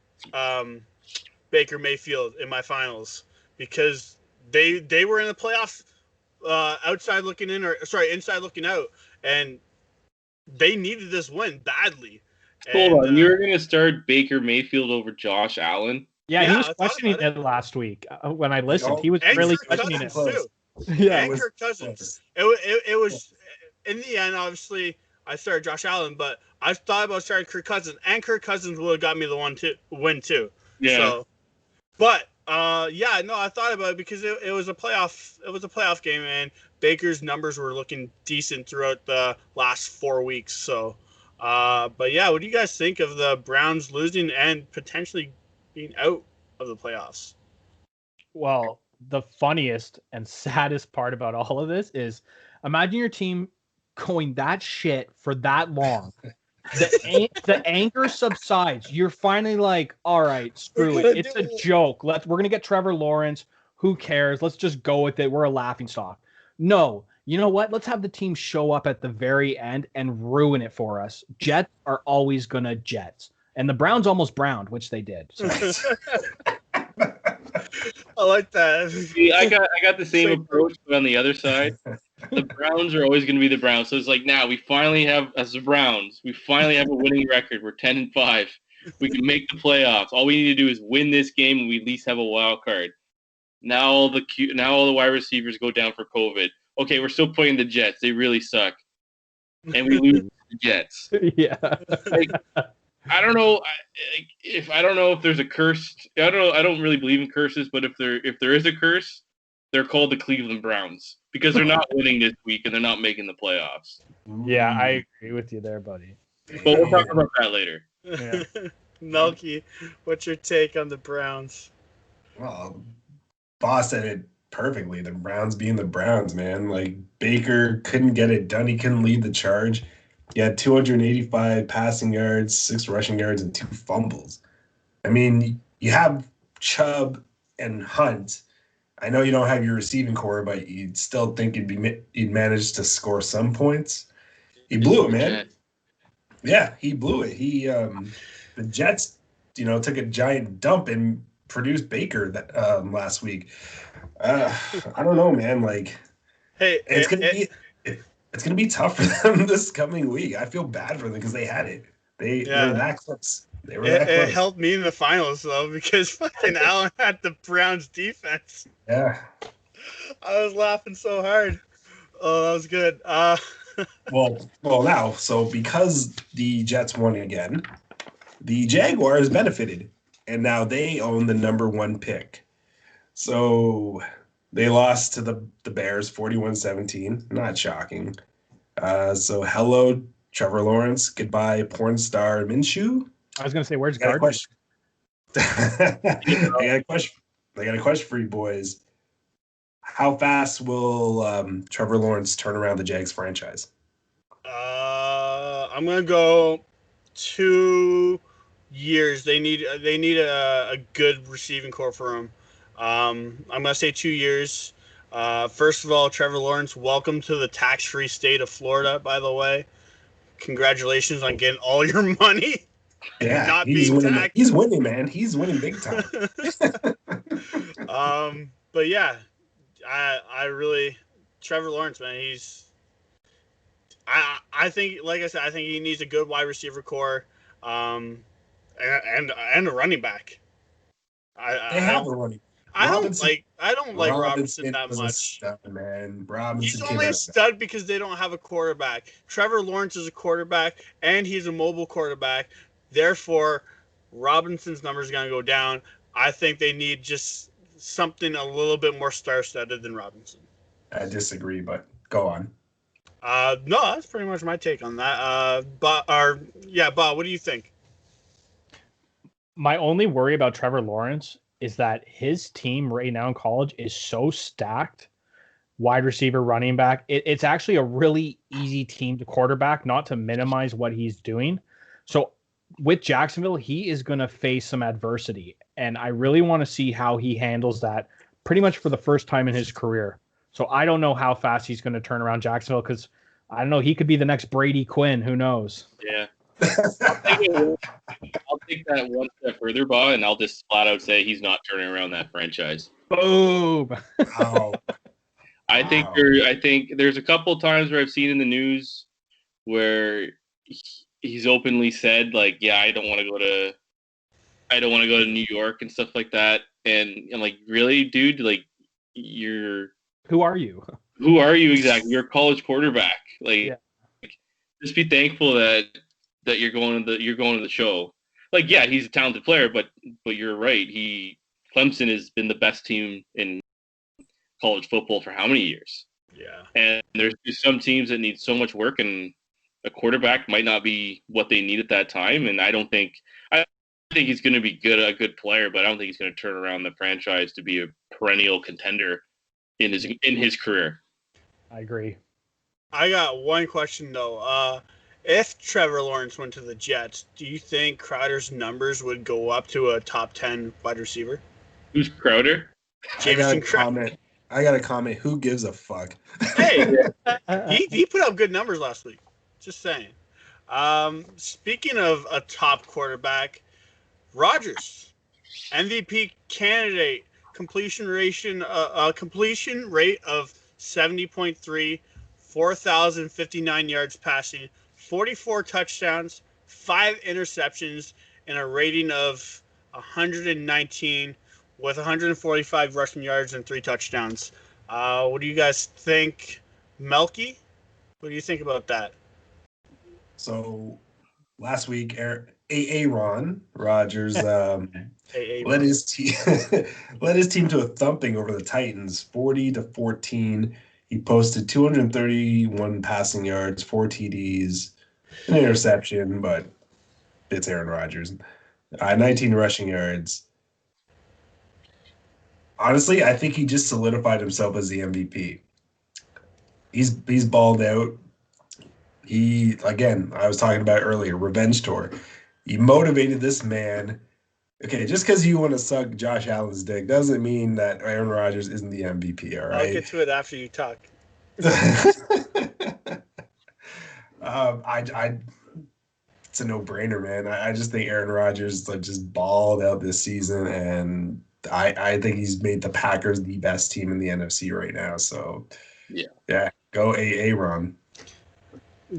Baker Mayfield in my finals because they were in the playoffs inside looking out, and they needed this win badly. Hold on, you were going to start Baker Mayfield over Josh Allen? Yeah, he was questioning it last week when I listened. He was really questioning it too. Yeah, and Kirk Cousins. It was in the end. Obviously, I started Josh Allen, but I thought about starting Kirk Cousins, and Kirk Cousins would have got me the win too. Yeah. So, but I thought about it because it was a playoff. It was a playoff game, and Baker's numbers were looking decent throughout the last 4 weeks. So, but yeah, what do you guys think of the Browns losing and potentially being out of the playoffs? Well, the funniest and saddest part about all of this is imagine your team going that shit for that long. The anger subsides. You're finally like, all right, screw it. It's a joke. We're gonna get Trevor Lawrence. Who cares? Let's just go with it. We're a laughingstock. No, you know what? Let's have the team show up at the very end and ruin it for us. Jets are always gonna Jets. And the Browns almost browned, which they did. So. I like that. See, I got the same approach, but on the other side, the Browns are always going to be the Browns. So it's like now we finally have, as the Browns, we finally have a winning record. We're 10-5. We can make the playoffs. All we need to do is win this game, and we at least have a wild card. Now all the wide receivers go down for COVID. Okay, we're still playing the Jets. They really suck, and we lose the Jets. Yeah. I don't know if there's a curse. I don't really believe in curses, but if there is a curse, they're called the Cleveland Browns because they're not winning this week and they're not making the playoffs. Yeah, I agree with you there, buddy. But we'll talk about that later. Yeah. Melky, what's your take on the Browns? Well, Boss said it perfectly. The Browns being the Browns, man. Like, Baker couldn't get it done. He couldn't lead the charge. He had 285 passing yards, 6 rushing yards, and 2 fumbles. I mean, you have Chubb and Hunt. I know you don't have your receiving core, but you'd still think he'd manage to score some points. He blew it, man. Yeah, he blew it. The Jets, took a giant dump and produced Baker last week. I don't know, man. Like, it's gonna be tough for them this coming week. I feel bad for them because they had it. They were that close. It helped me in the finals though because fucking Allen had the Browns defense. Yeah. I was laughing so hard. Oh, that was good. Well, now, so because the Jets won again, the Jaguars benefited, and now they own the number 1 pick. So they lost to the Bears 41-17. Not shocking. So hello, Trevor Lawrence. Goodbye, porn star Minshew. I was going to say, where's Gardner? I got a question for you boys. How fast will Trevor Lawrence turn around the Jags franchise? I'm going to go 2 years. They need a good receiving core for him. I'm going to say 2 years. First of all, Trevor Lawrence, welcome to the tax-free state of Florida, by the way. Congratulations on getting all your money. Yeah, he's winning. He's winning, man. He's winning big time. But yeah, I really, Trevor Lawrence, man, I think, like I said, I think he needs a good wide receiver core, and a running back. They have a running. I don't like Robinson that much. Stud, man. Robinson he's only a stud because they don't have a quarterback. Trevor Lawrence is a quarterback, and he's a mobile quarterback. Therefore, Robinson's numbers are going to go down. I think they need just something a little bit more star-studded than Robinson. I disagree, but go on. No, that's pretty much my take on that. Bob, what do you think? My only worry about Trevor Lawrence is that his team right now in college is so stacked wide receiver, running back. It's actually a really easy team to quarterback, not to minimize what he's doing. So with Jacksonville, he is going to face some adversity. And I really want to see how he handles that pretty much for the first time in his career. So I don't know how fast he's going to turn around Jacksonville because I don't know. He could be the next Brady Quinn. Who knows? Yeah. I'll take that one step further, Bob, and I'll just flat out say he's not turning around that franchise. Boom. Wow. I think there's a couple of times where I've seen in the news where he's openly said like, yeah, I don't want to go to New York and stuff like that. And I'm like, really, dude? Like, who are you? Who are you exactly? You're a college quarterback. Like, yeah. Just be thankful that you're going to the show. Like, yeah, he's a talented player, but you're right. Clemson has been the best team in college football for how many years? Yeah. And there's just some teams that need so much work, and a quarterback might not be what they need at that time. And I think he's going to be a good player, but I don't think he's going to turn around the franchise to be a perennial contender in his career. I agree. I got one question though. If Trevor Lawrence went to the Jets, do you think Crowder's numbers would go up to a top 10 wide receiver? Who's Crowder? Jamison Crowder. I got a comment. Who gives a fuck? Hey, he put up good numbers last week. Just saying. Speaking of a top quarterback, Rodgers, MVP candidate, completion rate of 70.3, 4,059 yards passing, 44 touchdowns, 5 interceptions, and a rating of 119 with 145 rushing yards and 3 touchdowns. What do you guys think? Melky, what do you think about that? So last week, Aaron Rodgers led his team to a thumping over the Titans, 40-14. He posted 231 passing yards, 4 TDs, an interception, but it's Aaron Rodgers. 19 rushing yards. Honestly, I think he just solidified himself as the MVP. He's balled out. Again, I was talking about earlier, revenge tour. He motivated this man. Okay, just because you want to suck Josh Allen's dick doesn't mean that Aaron Rodgers isn't the MVP, all right? I'll get to it after you talk. It's a no-brainer, man. I just think Aaron Rodgers just balled out this season, and I think he's made the Packers the best team in the NFC right now. So, yeah, go Aaron.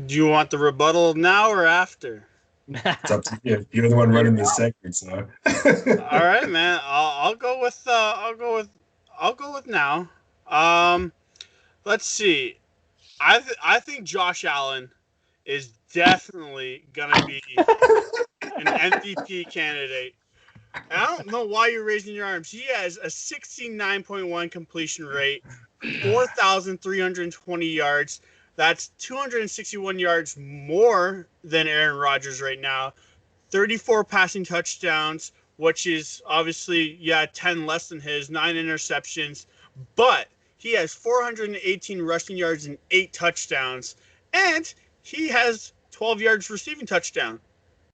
Do you want the rebuttal now or after? It's up to you. You're the one running this segment, so. All right, man. I'll go with now. Let's see. I think Josh Allen is definitely gonna be an MVP candidate. And I don't know why you're raising your arms. He has a 69.1 completion rate, 4,320 yards. That's 261 yards more than Aaron Rodgers right now. 34 passing touchdowns, which is obviously, 10 less than his, 9 interceptions. But he has 418 rushing yards and 8 touchdowns. And he has 12 yards receiving touchdown.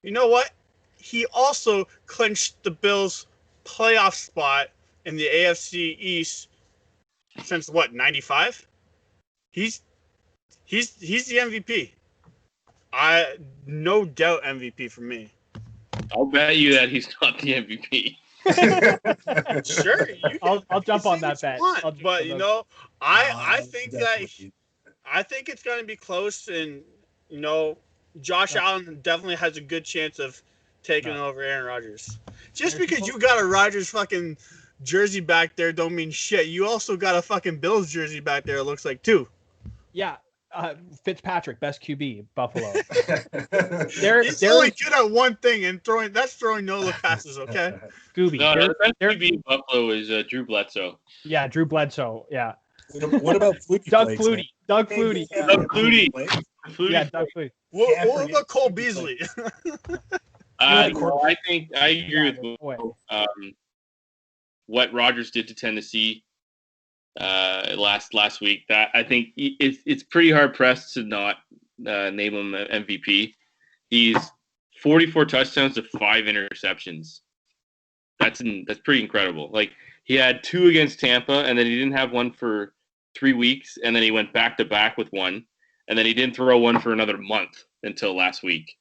You know what? He also clinched the Bills' playoff spot in the AFC East since, 95? He's the MVP. No doubt MVP for me. I'll bet you that he's not the MVP. Sure, I'll jump on that bet. But I think it's going to be close, and Josh Allen definitely has a good chance of taking over Aaron Rodgers. Just because you got a Rodgers fucking jersey back there don't mean shit. You also got a fucking Bills jersey back there, it looks like, too. Yeah. Fitzpatrick, best QB, Buffalo. He's only good at one thing, and throwing no look passes, okay? Goobie. No, the best QB in Buffalo is Drew Bledsoe. Yeah, Drew Bledsoe, yeah. What about Flutie? Doug Flutie. Doug Flutie. Yeah, Doug Flutie. What about Cole Beasley? I think I agree with what Rodgers did to Tennessee. last week. That I think it's pretty hard pressed to not name him MVP. He's 44 touchdowns to 5 interceptions. That's pretty incredible. Like, he had 2 against Tampa, and then he didn't have one for 3 weeks, and then he went back to back with one, and then he didn't throw one for another month until last week.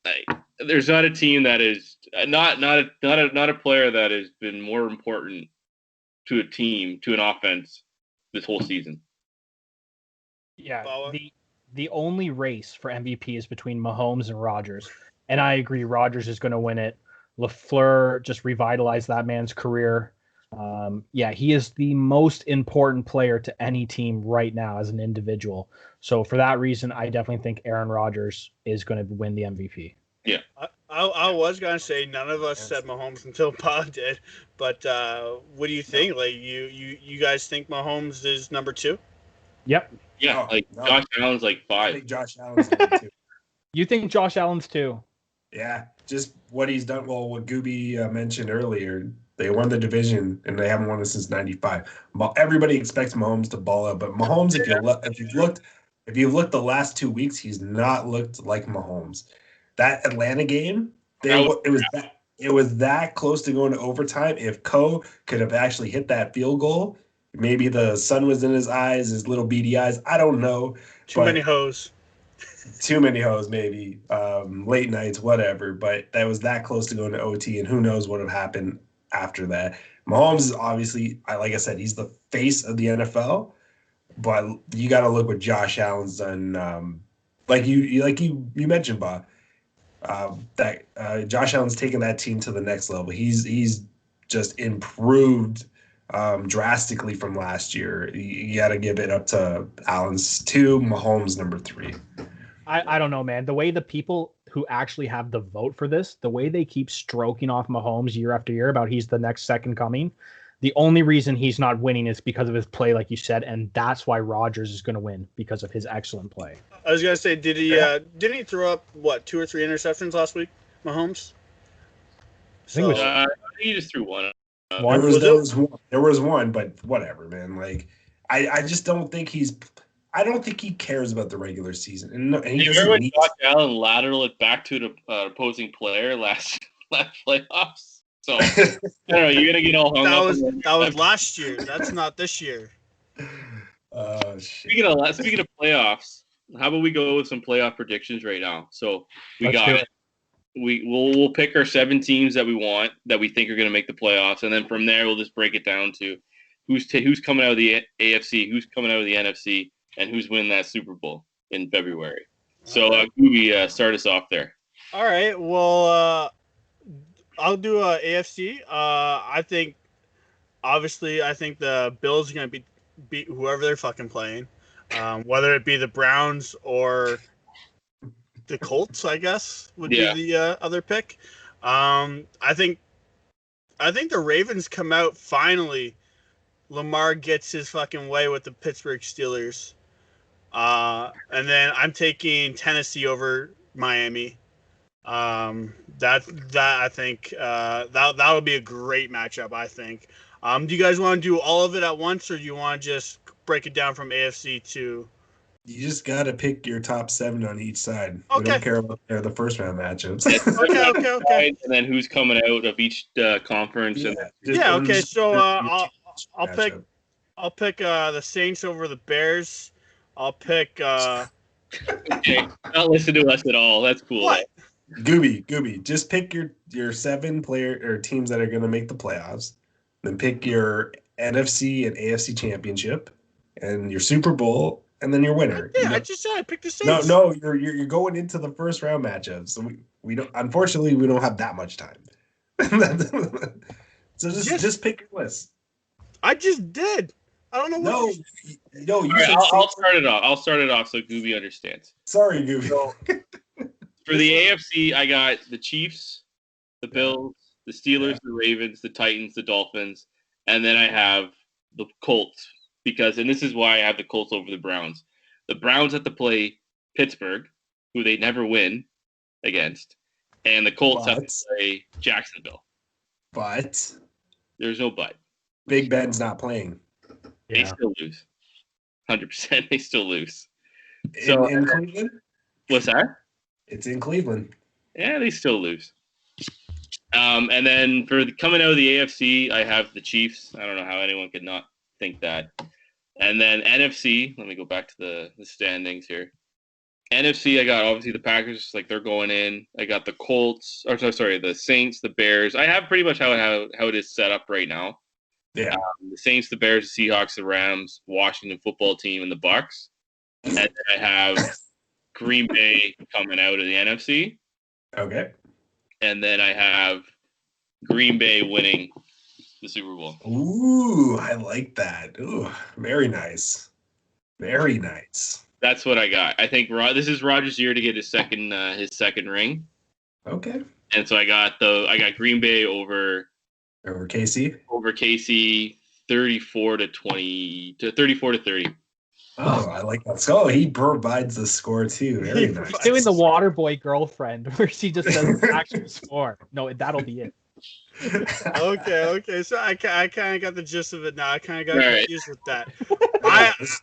Like, there's not a team that is not a player that has been more important to a team, to an offense this whole season. Yeah, the only race for MVP is between Mahomes and Rodgers, and I agree Rodgers is going to win it. LaFleur just revitalized that man's career. He is the most important player to any team right now as an individual. So for that reason, I definitely think Aaron Rodgers is going to win the MVP. Yeah. I was going to say none of us said Mahomes until Bob did, but what do you think? Like, you guys think Mahomes is number 2? Yep. Yeah, Josh Allen's like 5. I think Josh Allen's number 2. You think Josh Allen's 2? Yeah, just what he's done. Well, what Goobie mentioned earlier, they won the division and they haven't won it since '95. Everybody expects Mahomes to ball out, but Mahomes, if you've looked the last 2 weeks, he's not looked like Mahomes. That Atlanta game, it was that close to going to overtime. If Coe could have actually hit that field goal, maybe the sun was in his eyes, his little beady eyes. I don't know. Too many hoes, maybe. Late nights, whatever. But that was that close to going to OT, and who knows what would happen after that. Mahomes is obviously, like I said, he's the face of the NFL. But you got to look what Josh Allen's done. Like you mentioned, Bob. Josh Allen's taken that team to the next level. He's just improved drastically from last year. You got to give it up to Allen's 2, Mahomes number 3. I don't know, man. The way the people who actually have the vote for this, the way they keep stroking off Mahomes year after year about he's the next second coming, the only reason he's not winning is because of his play, like you said, and that's why Rodgers is going to win, because of his excellent play. I was going to say, didn't he throw up, 2 or 3 interceptions last week, Mahomes? I think he just threw one. There was one, but whatever, man. Like, I just don't think I don't think he cares about the regular season. And he doesn't when Josh Allen lateral it back to the opposing player last playoffs? So, I don't know. You're going to get all hung up. That was last year. That's not this year. Shit. Speaking of playoffs, how about we go with some playoff predictions right now? So, we'll pick our 7 teams that we want, that we think are going to make the playoffs, and then from there we'll just break it down to who's coming out of the AFC, who's coming out of the NFC, and who's winning that Super Bowl in February. So, Goobie, start us off there. All right. Well, I'll do AFC. I think the Bills are going to beat whoever they're fucking playing, whether it be the Browns or the Colts, I guess, would be the other pick. I think the Ravens come out finally. Lamar gets his fucking way with the Pittsburgh Steelers. And then I'm taking Tennessee over Miami. That I think that would be a great matchup, I think. Do you guys want to do all of it at once, or do you want to just break it down from AFC to? You just got to pick your top 7 on each side. Okay. We don't care about the first round matchups. Okay. And then who's coming out of each conference? Okay. So I'll pick the Saints over the Bears. I'll pick. Okay, not listen to us at all. That's cool. What? Goobie, just pick your 7 player or teams that are going to make the playoffs. Then pick your NFC and AFC championship, and your Super Bowl, and then your winner. Yeah, I just said I picked the Saints. No, you're going into the first round matchups. So we don't. Unfortunately, we don't have that much time. So just pick your list. I just did. I don't know what. No. You right, said I'll start it off. I'll start it off so Goobie understands. Sorry, Goobie. For the AFC, I got the Chiefs, the Bills, the Steelers, the Ravens, the Titans, the Dolphins, and then I have the Colts and this is why I have the Colts over the Browns. The Browns have to play Pittsburgh, who they never win against, and the Colts have to play Jacksonville. But there's no but. Big Ben's not playing. They still lose. 100%. They still lose. So in Cleveland? What's that? It's in Cleveland. Yeah, they still lose. And then coming out of the AFC, I have the Chiefs. I don't know how anyone could not think that. And then NFC, let me go back to the standings here. NFC, I got obviously the Packers, like they're going in. I got the Colts, the Saints, the Bears. I have pretty much how it is set up right now. Yeah. The Saints, the Bears, the Seahawks, the Rams, Washington football team, and the Bucks. And then I have Green Bay coming out of the NFC. Okay. And then I have Green Bay winning the Super Bowl. Ooh, I like that. Ooh, very nice. Very nice. That's what I got. I think this is Rodgers' year to get his second ring. Okay. And so I got Green Bay over KC. Over KC 34-30. Oh, I like that. So he provides the score too. Very nice. He's doing the Waterboy girlfriend where she just says the actual score. No, that'll be it. Okay. So I kind of got the gist of it now. I kind of got confused with that. Let's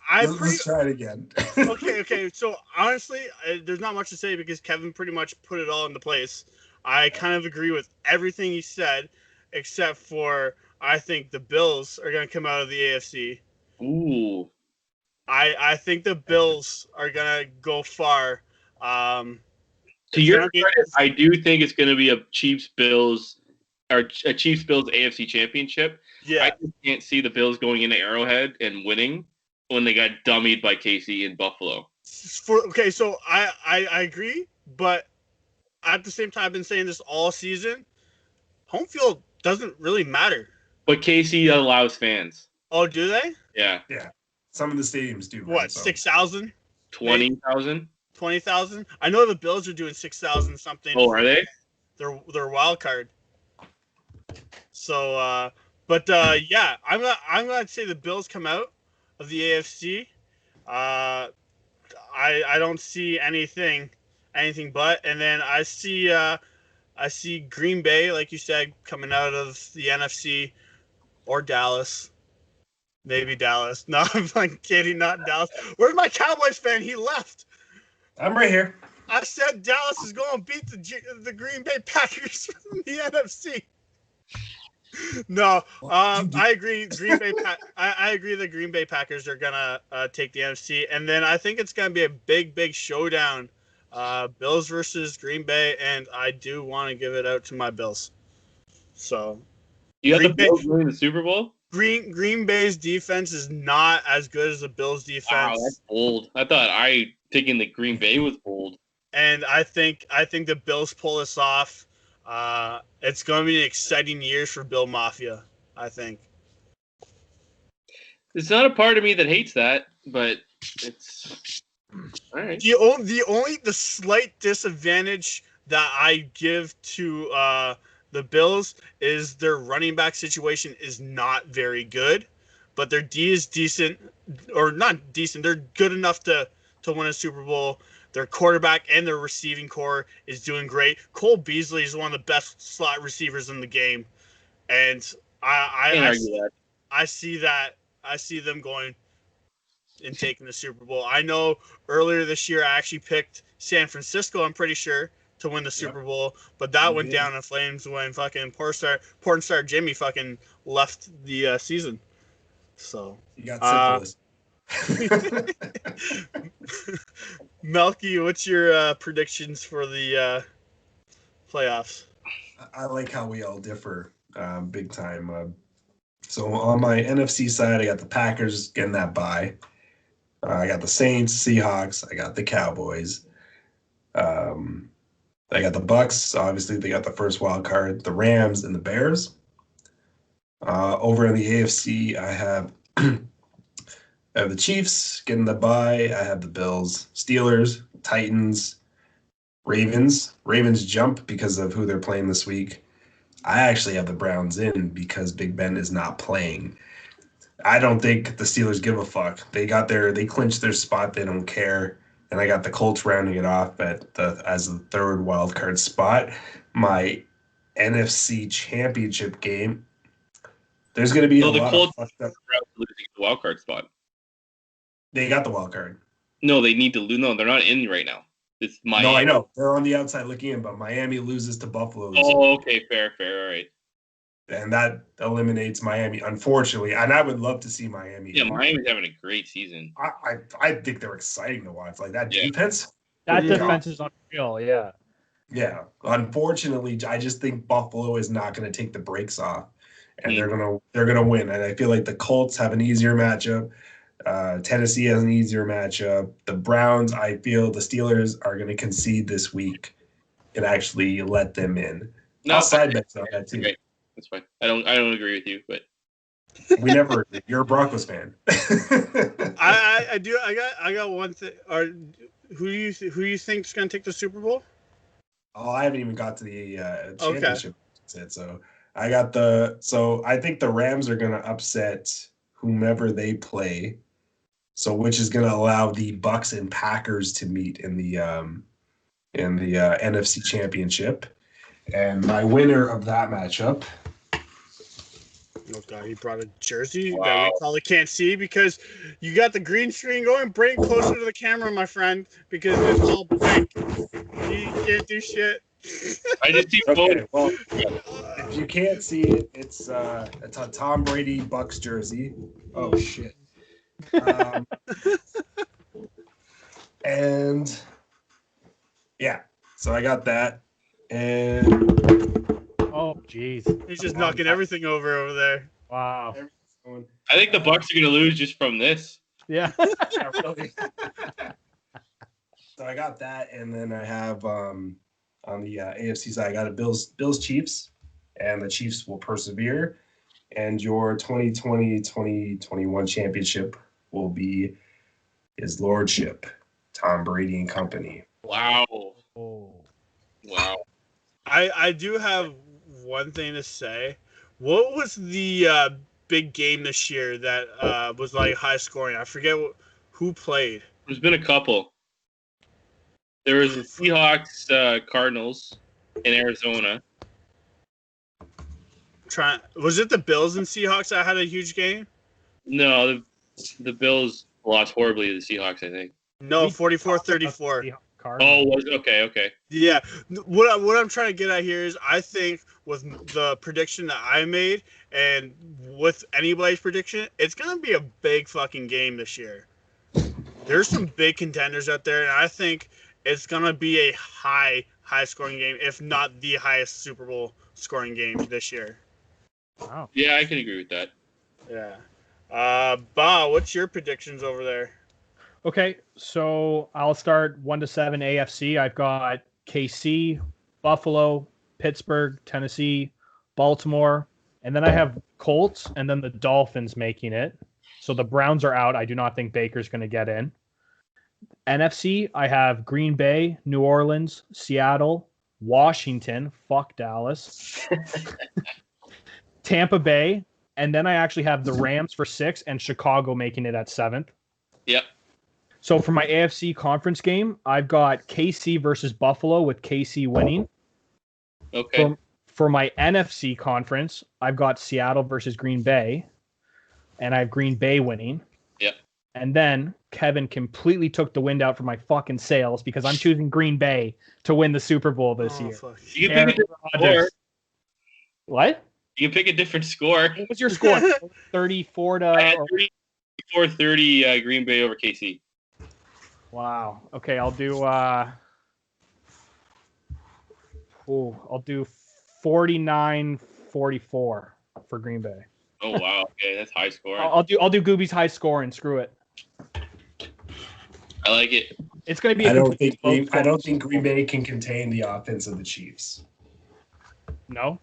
try it again. Okay. So honestly, there's not much to say because Kevin pretty much put it all into place. I kind of agree with everything he said, except for I think the Bills are going to come out of the AFC. Ooh. I think the Bills are going to go far. To your credit, I do think it's going to be a Chiefs-Bills AFC Championship. Yeah. I just can't see the Bills going into Arrowhead and winning when they got dummied by KC in Buffalo. So I agree, but at the same time, I've been saying this all season. Home field doesn't really matter. But KC allows fans. Oh, do they? Yeah. Yeah. Some of the stadiums do. What, 6,000? 20,000? 20,000? I know the Bills are doing 6,000 something. Oh, are they? They're wild card. So, yeah, I'm gonna say the Bills come out of the AFC. I don't see anything but, and then I see Green Bay, like you said, coming out of the NFC, or Dallas. Maybe Dallas. No, I'm kidding, not Dallas. Where's my Cowboys fan? He left. I'm right here. I said Dallas is going to beat the Green Bay Packers from the NFC. No, I agree. I agree that Green Bay Packers are gonna take the NFC, and then I think it's gonna be a big showdown. Bills versus Green Bay, and I do want to give it out to my Bills. So, you got the Bills winning the Super Bowl. Green Bay's defense is not as good as the Bills' defense. Wow, that's bold. I thought thinking that Green Bay was bold. And I think the Bills pull this off. It's going to be an exciting year for Bill Mafia, I think. There's not a part of me that hates that, but it's all right. The slight disadvantage that I give to the Bills is their running back situation is not very good, but their D is decent, or not decent. They're good enough to win a Super Bowl. Their quarterback and their receiving core is doing great. Cole Beasley is one of the best slot receivers in the game, and I see that. I see them going and taking the Super Bowl. I know earlier this year I actually picked San Francisco, I'm pretty sure, to win the Super Bowl, but that went down in flames when fucking porn star Jimmy fucking left the season. So you got syphilis. Melky, what's your predictions for the playoffs? I like how we all differ big time. So on my NFC side, I got the Packers getting that bye. I got the Saints, Seahawks. I got the Cowboys. I got the Bucks. Obviously, they got the first wild card. The Rams and the Bears. Over in the AFC, I have the Chiefs getting the bye. I have the Bills, Steelers, Titans, Ravens. Ravens jump because of who they're playing this week. I actually have the Browns in because Big Ben is not playing. I don't think the Steelers give a fuck. They clinched their spot. They don't care. And I got the Colts rounding it off as the third wild card spot. My NFC Championship game, There's going to be No, a the lot Colts of fucked up. losing the wild card spot. They got the wild card. No, they need to lose. No, they're not in right now. It's Miami. No, I know. They're on the outside looking in, but Miami loses to Buffalo. Oh, okay. Fair. All right. And that eliminates Miami, unfortunately. And I would love to see Miami. Yeah, Miami's having a great season. I think they're exciting to watch. Like that defense. That defense is unreal, yeah. Yeah. Unfortunately, I just think Buffalo is not going to take the brakes off. And they're gonna win. And I feel like the Colts have an easier matchup. Tennessee has an easier matchup. The Browns, I feel the Steelers are going to concede this week and actually let them in. No, side bets on that too. Okay. That's fine. I don't agree with you, but we never agree. You're a Broncos fan. I do. I got one thing. Who do you think is going to take the Super Bowl? Oh, I haven't even got to the championship yet. So I think the Rams are going to upset whomever they play. So, which is going to allow the Bucks and Packers to meet in the NFC Championship, and my winner of that matchup. Oh God, he brought a jersey that we probably can't see because you got the green screen going. Bring it closer to the camera, my friend, because it's all pink. You can't do shit. I just see okay, well, if you can't see it, it's a Tom Brady Bucks jersey. Oh shit. And yeah, so I got that, and oh jeez, he's just knocking everything over there. Wow. I think the Bucks are gonna lose just from this. Yeah. Yeah, really. So I got that, and then I have on the AFC side, I got a Bills Chiefs, and the Chiefs will persevere, and your 2020-2021 championship will be His Lordship, Tom Brady and company. Wow. Oh. Wow. I do have one thing to say. What was the big game this year that was like high scoring? I forget who played. There's been a couple. There was the Seahawks Cardinals in Arizona. Was it the Bills and Seahawks that had a huge game? No, the Bills lost horribly to the Seahawks, I think. No, 44-34. Oh, was it? Okay. Yeah. What I'm trying to get at here is I think with the prediction that I made and with anybody's prediction, it's going to be a big fucking game this year. There's some big contenders out there, and I think it's going to be a high scoring game, if not the highest Super Bowl scoring game this year. Wow. Yeah, I can agree with that. Yeah. Ba, what's your predictions over there? Okay, so I'll start 1-7 AFC. I've got KC, Buffalo, Pittsburgh, Tennessee, Baltimore, and then I have Colts and then the Dolphins making it. So the Browns are out. I do not think Baker's going to get in. NFC, I have Green Bay, New Orleans, Seattle, Washington, fuck Dallas, Tampa Bay, and then I actually have the Rams for 6 and Chicago making it at 7th. Yep. So for my AFC conference game, I've got KC versus Buffalo with KC winning. Okay. For my NFC conference, I've got Seattle versus Green Bay, and I have Green Bay winning. Yep. And then Kevin completely took the wind out for my fucking sails because I'm choosing Green Bay to win the Super Bowl this year. Fuck. You can pick a different score. What? You can pick a different score. What was your score? 34 to... I had 34-30 Green Bay over KC. Wow. Okay, I'll do... I'll do 49-44 for Green Bay. Oh wow! Okay, that's high score. I'll do Goobie's high score and screw it. I like it. It's going to be. I don't think Green Bay can contain the offense of the Chiefs. No.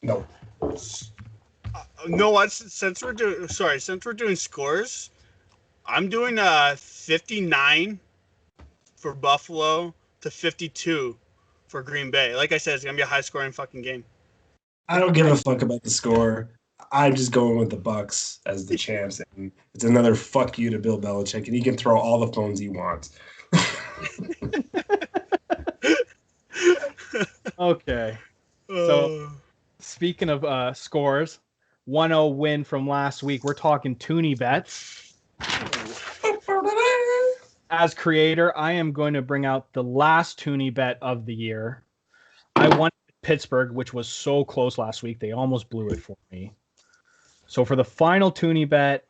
No. No, what? Since we're doing scores, I'm doing 59 for Buffalo to 52 for Green Bay. Like I said, it's gonna be a high scoring fucking game. I don't give a fuck about the score. I'm just going with the Bucks as the champs, and it's another fuck you to Bill Belichick, and he can throw all the phones he wants. Okay. So, speaking of scores, 1-0 win from last week. We're talking Toonie bets. As creator, I am going to bring out the last Toonie bet of the year. I won Pittsburgh, which was so close last week. They almost blew it for me. So for the final Toonie bet,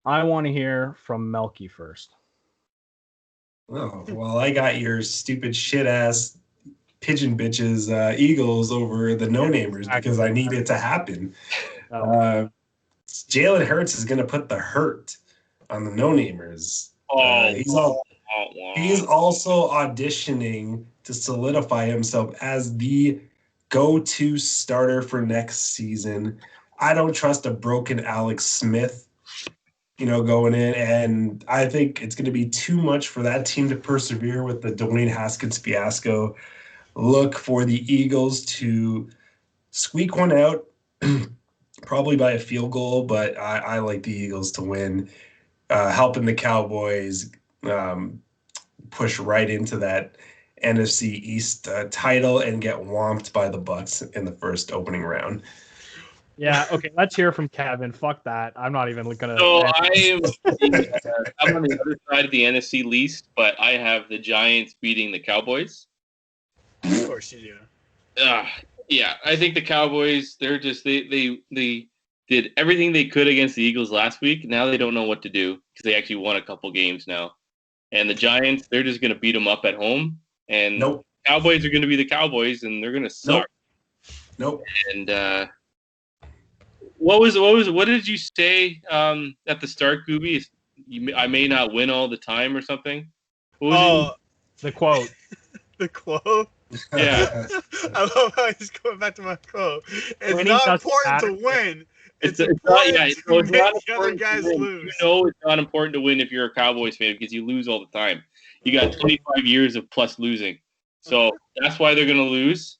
I want to hear from Melky first. Oh, well, I got your stupid shit-ass pigeon bitches Eagles over the no-namers because I need it to happen. Jalen Hurts is going to put the hurt on the no-namers. He's also auditioning to solidify himself as the go-to starter for next season. I don't trust a broken Alex Smith, going in, and I think it's going to be too much for that team to persevere with the Dwayne Haskins fiasco. Look for the Eagles to squeak one out, probably by a field goal, but I like the Eagles to win, helping the Cowboys push right into that NFC East title and get whomped by the Bucs in the first opening round. Yeah, okay, let's hear from Kevin. Fuck that. I'm not even going to... So I'm on the other side of the NFC least, but I have the Giants beating the Cowboys. Of course you do. Yeah, I think the Cowboys, they're just, they did everything they could against the Eagles last week. Now they don't know what to do because they actually won a couple games now. And the Giants, they're just going to beat them up at home. And Nope. Cowboys are going to be the Cowboys, and they're going to suck. Nope. And what did you say at the start, Goobie? I may not win all the time or something. What was the quote. The quote? Yeah. I love how he's going back to my quote. It's not important to win. It's important to make the other guys lose. It's not important to win if you're a Cowboys fan because you lose all the time. You got 25 years of plus losing. So that's why they're going to lose,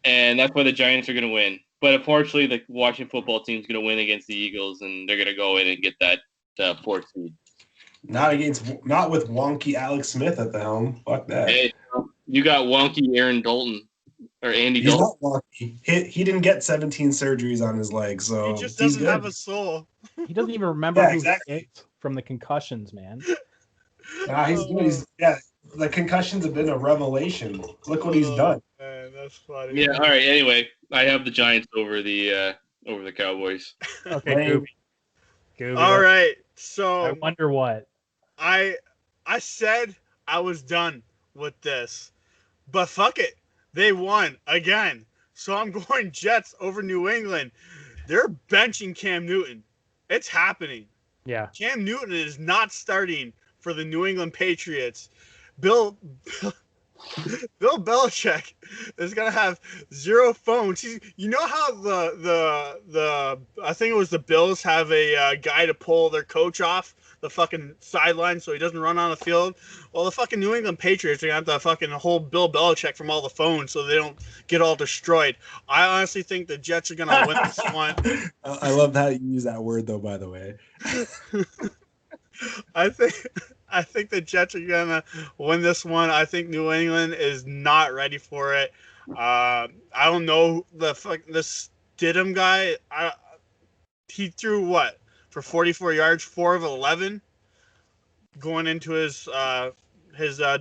and that's why the Giants are going to win. But unfortunately, the Washington football team is going to win against the Eagles, and they're going to go in and get that fourth seed. Not with wonky Alex Smith at the helm. Fuck that. Hey, you got wonky Aaron Dalton or Andy He's Dalton. Not wonky. He didn't get 17 surgeries on his leg, so he just doesn't have a soul. He doesn't even remember who hit from the concussions, man. Nah, he's the concussions have been a revelation. Look what he's done. Man, that's funny. Yeah. All right. Anyway, I have the Giants over the Cowboys. Okay. Goobie. All right. So I wonder what. I said I was done with this, but fuck it, they won again. So I'm going Jets over New England. They're benching Cam Newton. It's happening. Yeah. Cam Newton is not starting for the New England Patriots. Bill Belichick is gonna have 0 phones. You know how the I think it was the Bills have a guy to pull their coach off the fucking sideline so he doesn't run on the field. Well, the fucking New England Patriots are gonna have to fucking hold Bill Belichick from all the phones so they don't get all destroyed. I honestly think the Jets are gonna win this one. I love how you use that word though, by the way. I think the Jets are gonna win this one. I think New England is not ready for it. I don't know this Stidham guy. He threw what for 44 yards, 4 of 11, going into his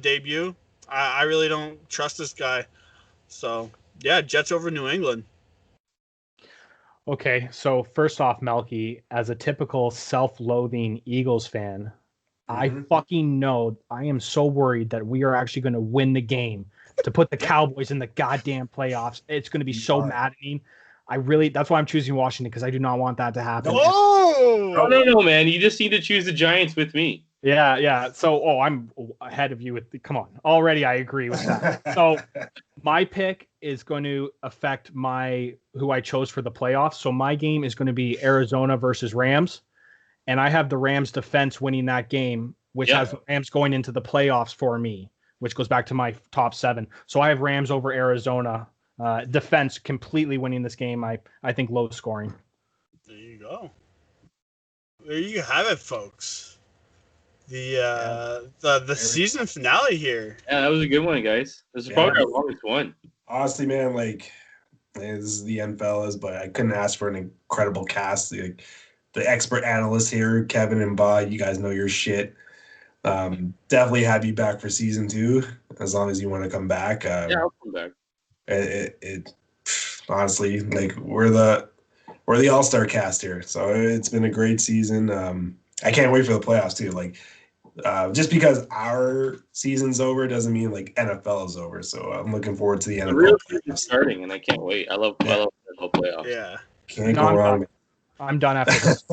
debut. I really don't trust this guy. So yeah, Jets over New England. Okay, so first off, Melky, as a typical self-loathing Eagles fan, I fucking know I am so worried that we are actually going to win the game to put the Cowboys in the goddamn playoffs. It's going to be so maddening. That's why I'm choosing Washington, because I do not want that to happen. No, man. You just need to choose the Giants with me. Yeah. So, I'm ahead of you come on. Already I agree with that. So my pick is going to affect who I chose for the playoffs. So my game is going to be Arizona versus Rams. And I have the Rams defense winning that game, which has the Rams going into the playoffs for me, which goes back to my top 7. So I have Rams over Arizona defense completely winning this game. I think low scoring. There you go. There you have it, folks. The season finale here. Yeah, that was a good one, guys. This is probably our longest one. Honestly, man, as the NFL is, but I couldn't ask for an incredible cast. The expert analysts here, Kevin and Ba, you guys know your shit. Definitely have you back for season 2, as long as you want to come back. Yeah, I'll come back. It honestly, like, we're the all-star cast here, so it's been a great season. I can't wait for the playoffs too. Like, just because our season's over doesn't mean like NFL is over. So I'm looking forward to the NFL. The real season's starting, and I can't wait. I love NFL playoffs. Yeah, can't go wrong. I'm done after this.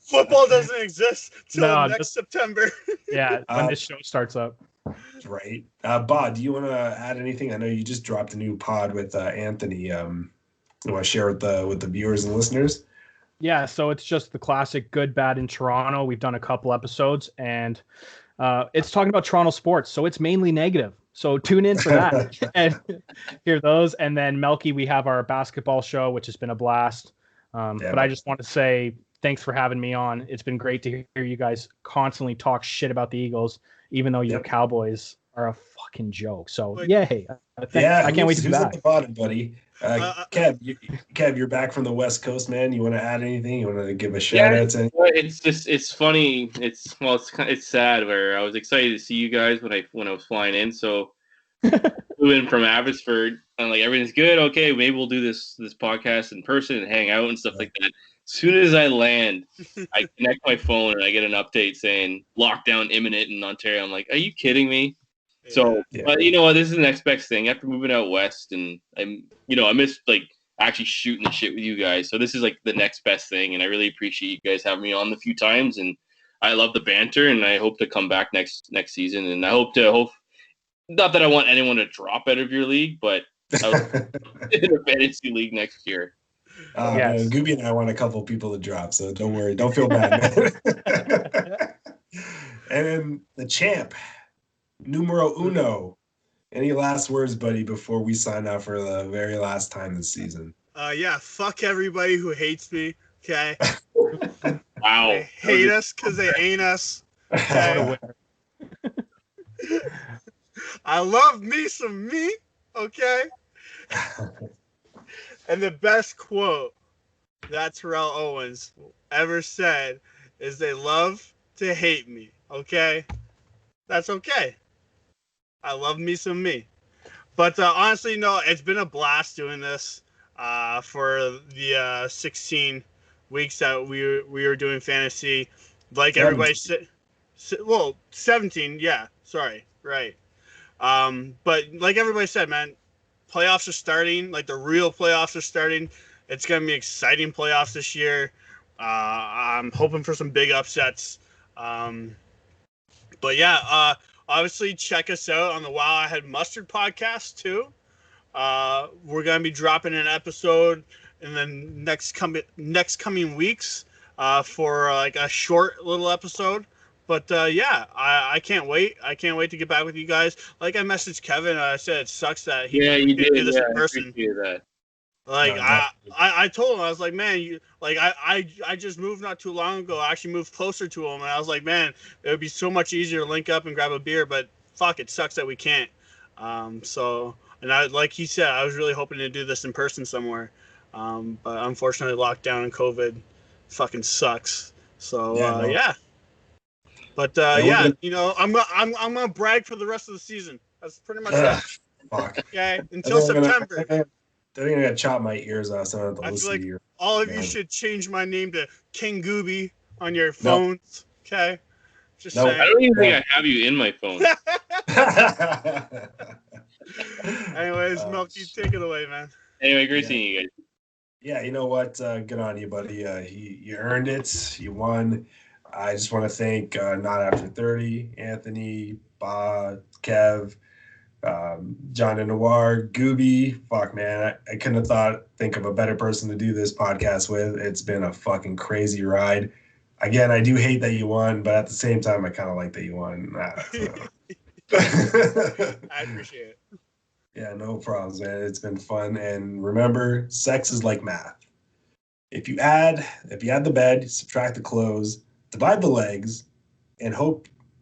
Football doesn't exist till next September. Yeah, when this show starts up. Right. Bob, do you want to add anything? I know you just dropped a new pod with Anthony. You want to share with the viewers and listeners? Yeah, so it's just the classic Good, Bad in Toronto. We've done a couple episodes, and it's talking about Toronto sports, so it's mainly negative. So tune in for that and hear those. And then Melky, we have our basketball show, which has been a blast. But I just want to say thanks for having me on. It's been great to hear you guys constantly talk shit about the Eagles, even though your Cowboys are a fucking joke. So yay! I can't wait to be back. At the bottom, buddy. Kev, you're back from the West Coast, man. You want to add anything? You want to give a shout out to? It's funny. It's sad. Where I was excited to see you guys when I was flying in. So flew in from Abbotsford, and like everything's good. Okay, maybe we'll do this podcast in person and hang out and stuff like that. As soon as I land, I connect my phone and I get an update saying lockdown imminent in Ontario. I'm like, are you kidding me? So, but you know what? This is the next best thing. After moving out west, and I miss like actually shooting the shit with you guys. So this is like the next best thing, and I really appreciate you guys having me on a few times. And I love the banter, and I hope to come back next season. And I hope not that I want anyone to drop out of your league, but I was in a fantasy league next year. Yes. Goobie and I want a couple people to drop, so don't worry, don't feel bad. And then the champ. Numero uno. Any last words, buddy, before we sign out for the very last time this season? Fuck everybody who hates me. Okay. Wow. They hate us because they ain't us. Okay. I love me some me. Okay. And the best quote that Terrell Owens ever said is, "They love to hate me." Okay. That's okay. I love me some me. But honestly, no, it's been a blast doing this for the 16 weeks that we were doing fantasy. Like 17. Everybody said, 17, yeah, sorry, right. But like everybody said, man, playoffs are starting. Like the real playoffs are starting. It's going to be exciting playoffs this year. I'm hoping for some big upsets. But yeah, obviously, check us out on the Wow I Had Mustard podcast, too. We're going to be dropping an episode in the next coming weeks for like a short little episode. But I can't wait. I can't wait to get back with you guys. Like I messaged Kevin, I said it sucks that he didn't do this in person. I appreciate that. Like I told him, I was like, man, I just moved not too long ago. I actually moved closer to him, and I was like, man, it would be so much easier to link up and grab a beer, but fuck, it sucks that we can't. Like he said, I was really hoping to do this in person somewhere, but unfortunately, lockdown and COVID fucking sucks. So yeah. But I'm gonna brag for the rest of the season. That's pretty much it. Fuck. Okay, until September. They're gonna chop my ears off. So I don't have to listen like to you. All of you should change my name to King Goobie on your phones. Nope. Okay. Just saying. I don't even think I have you in my phone. Anyways, Melky, take it away, man. Anyway, great seeing you guys. Yeah, you know what? Good on you, buddy. You earned it. You won. I just want to thank Not After 30, Anthony, Bob, Kev, John and Noir, Goobie. Fuck, man. I couldn't have think of a better person to do this podcast with. It's been a fucking crazy ride. Again, I do hate that you won, but at the same time, I kind of like that you won. I appreciate it. Yeah, no problems, man. It's been fun. And remember, sex is like math. If you add the bed, subtract the clothes, divide the legs, and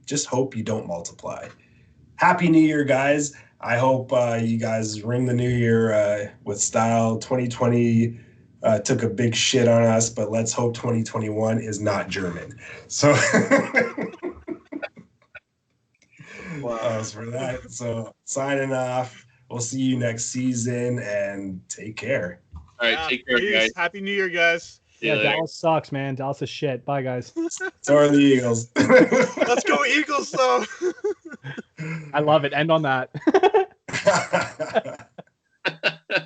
just hope you don't multiply. Happy New Year, guys. I hope you guys ring the new year with style. 2020 took a big shit on us, but let's hope 2021 is not German. So for that. So signing off. We'll see you next season and take care. All right, take care, guys. Happy New Year, guys. Yeah, Dallas sucks, man. Dallas is shit. Bye, guys. So are the Eagles. Let's go Eagles, though. I love it. End on that.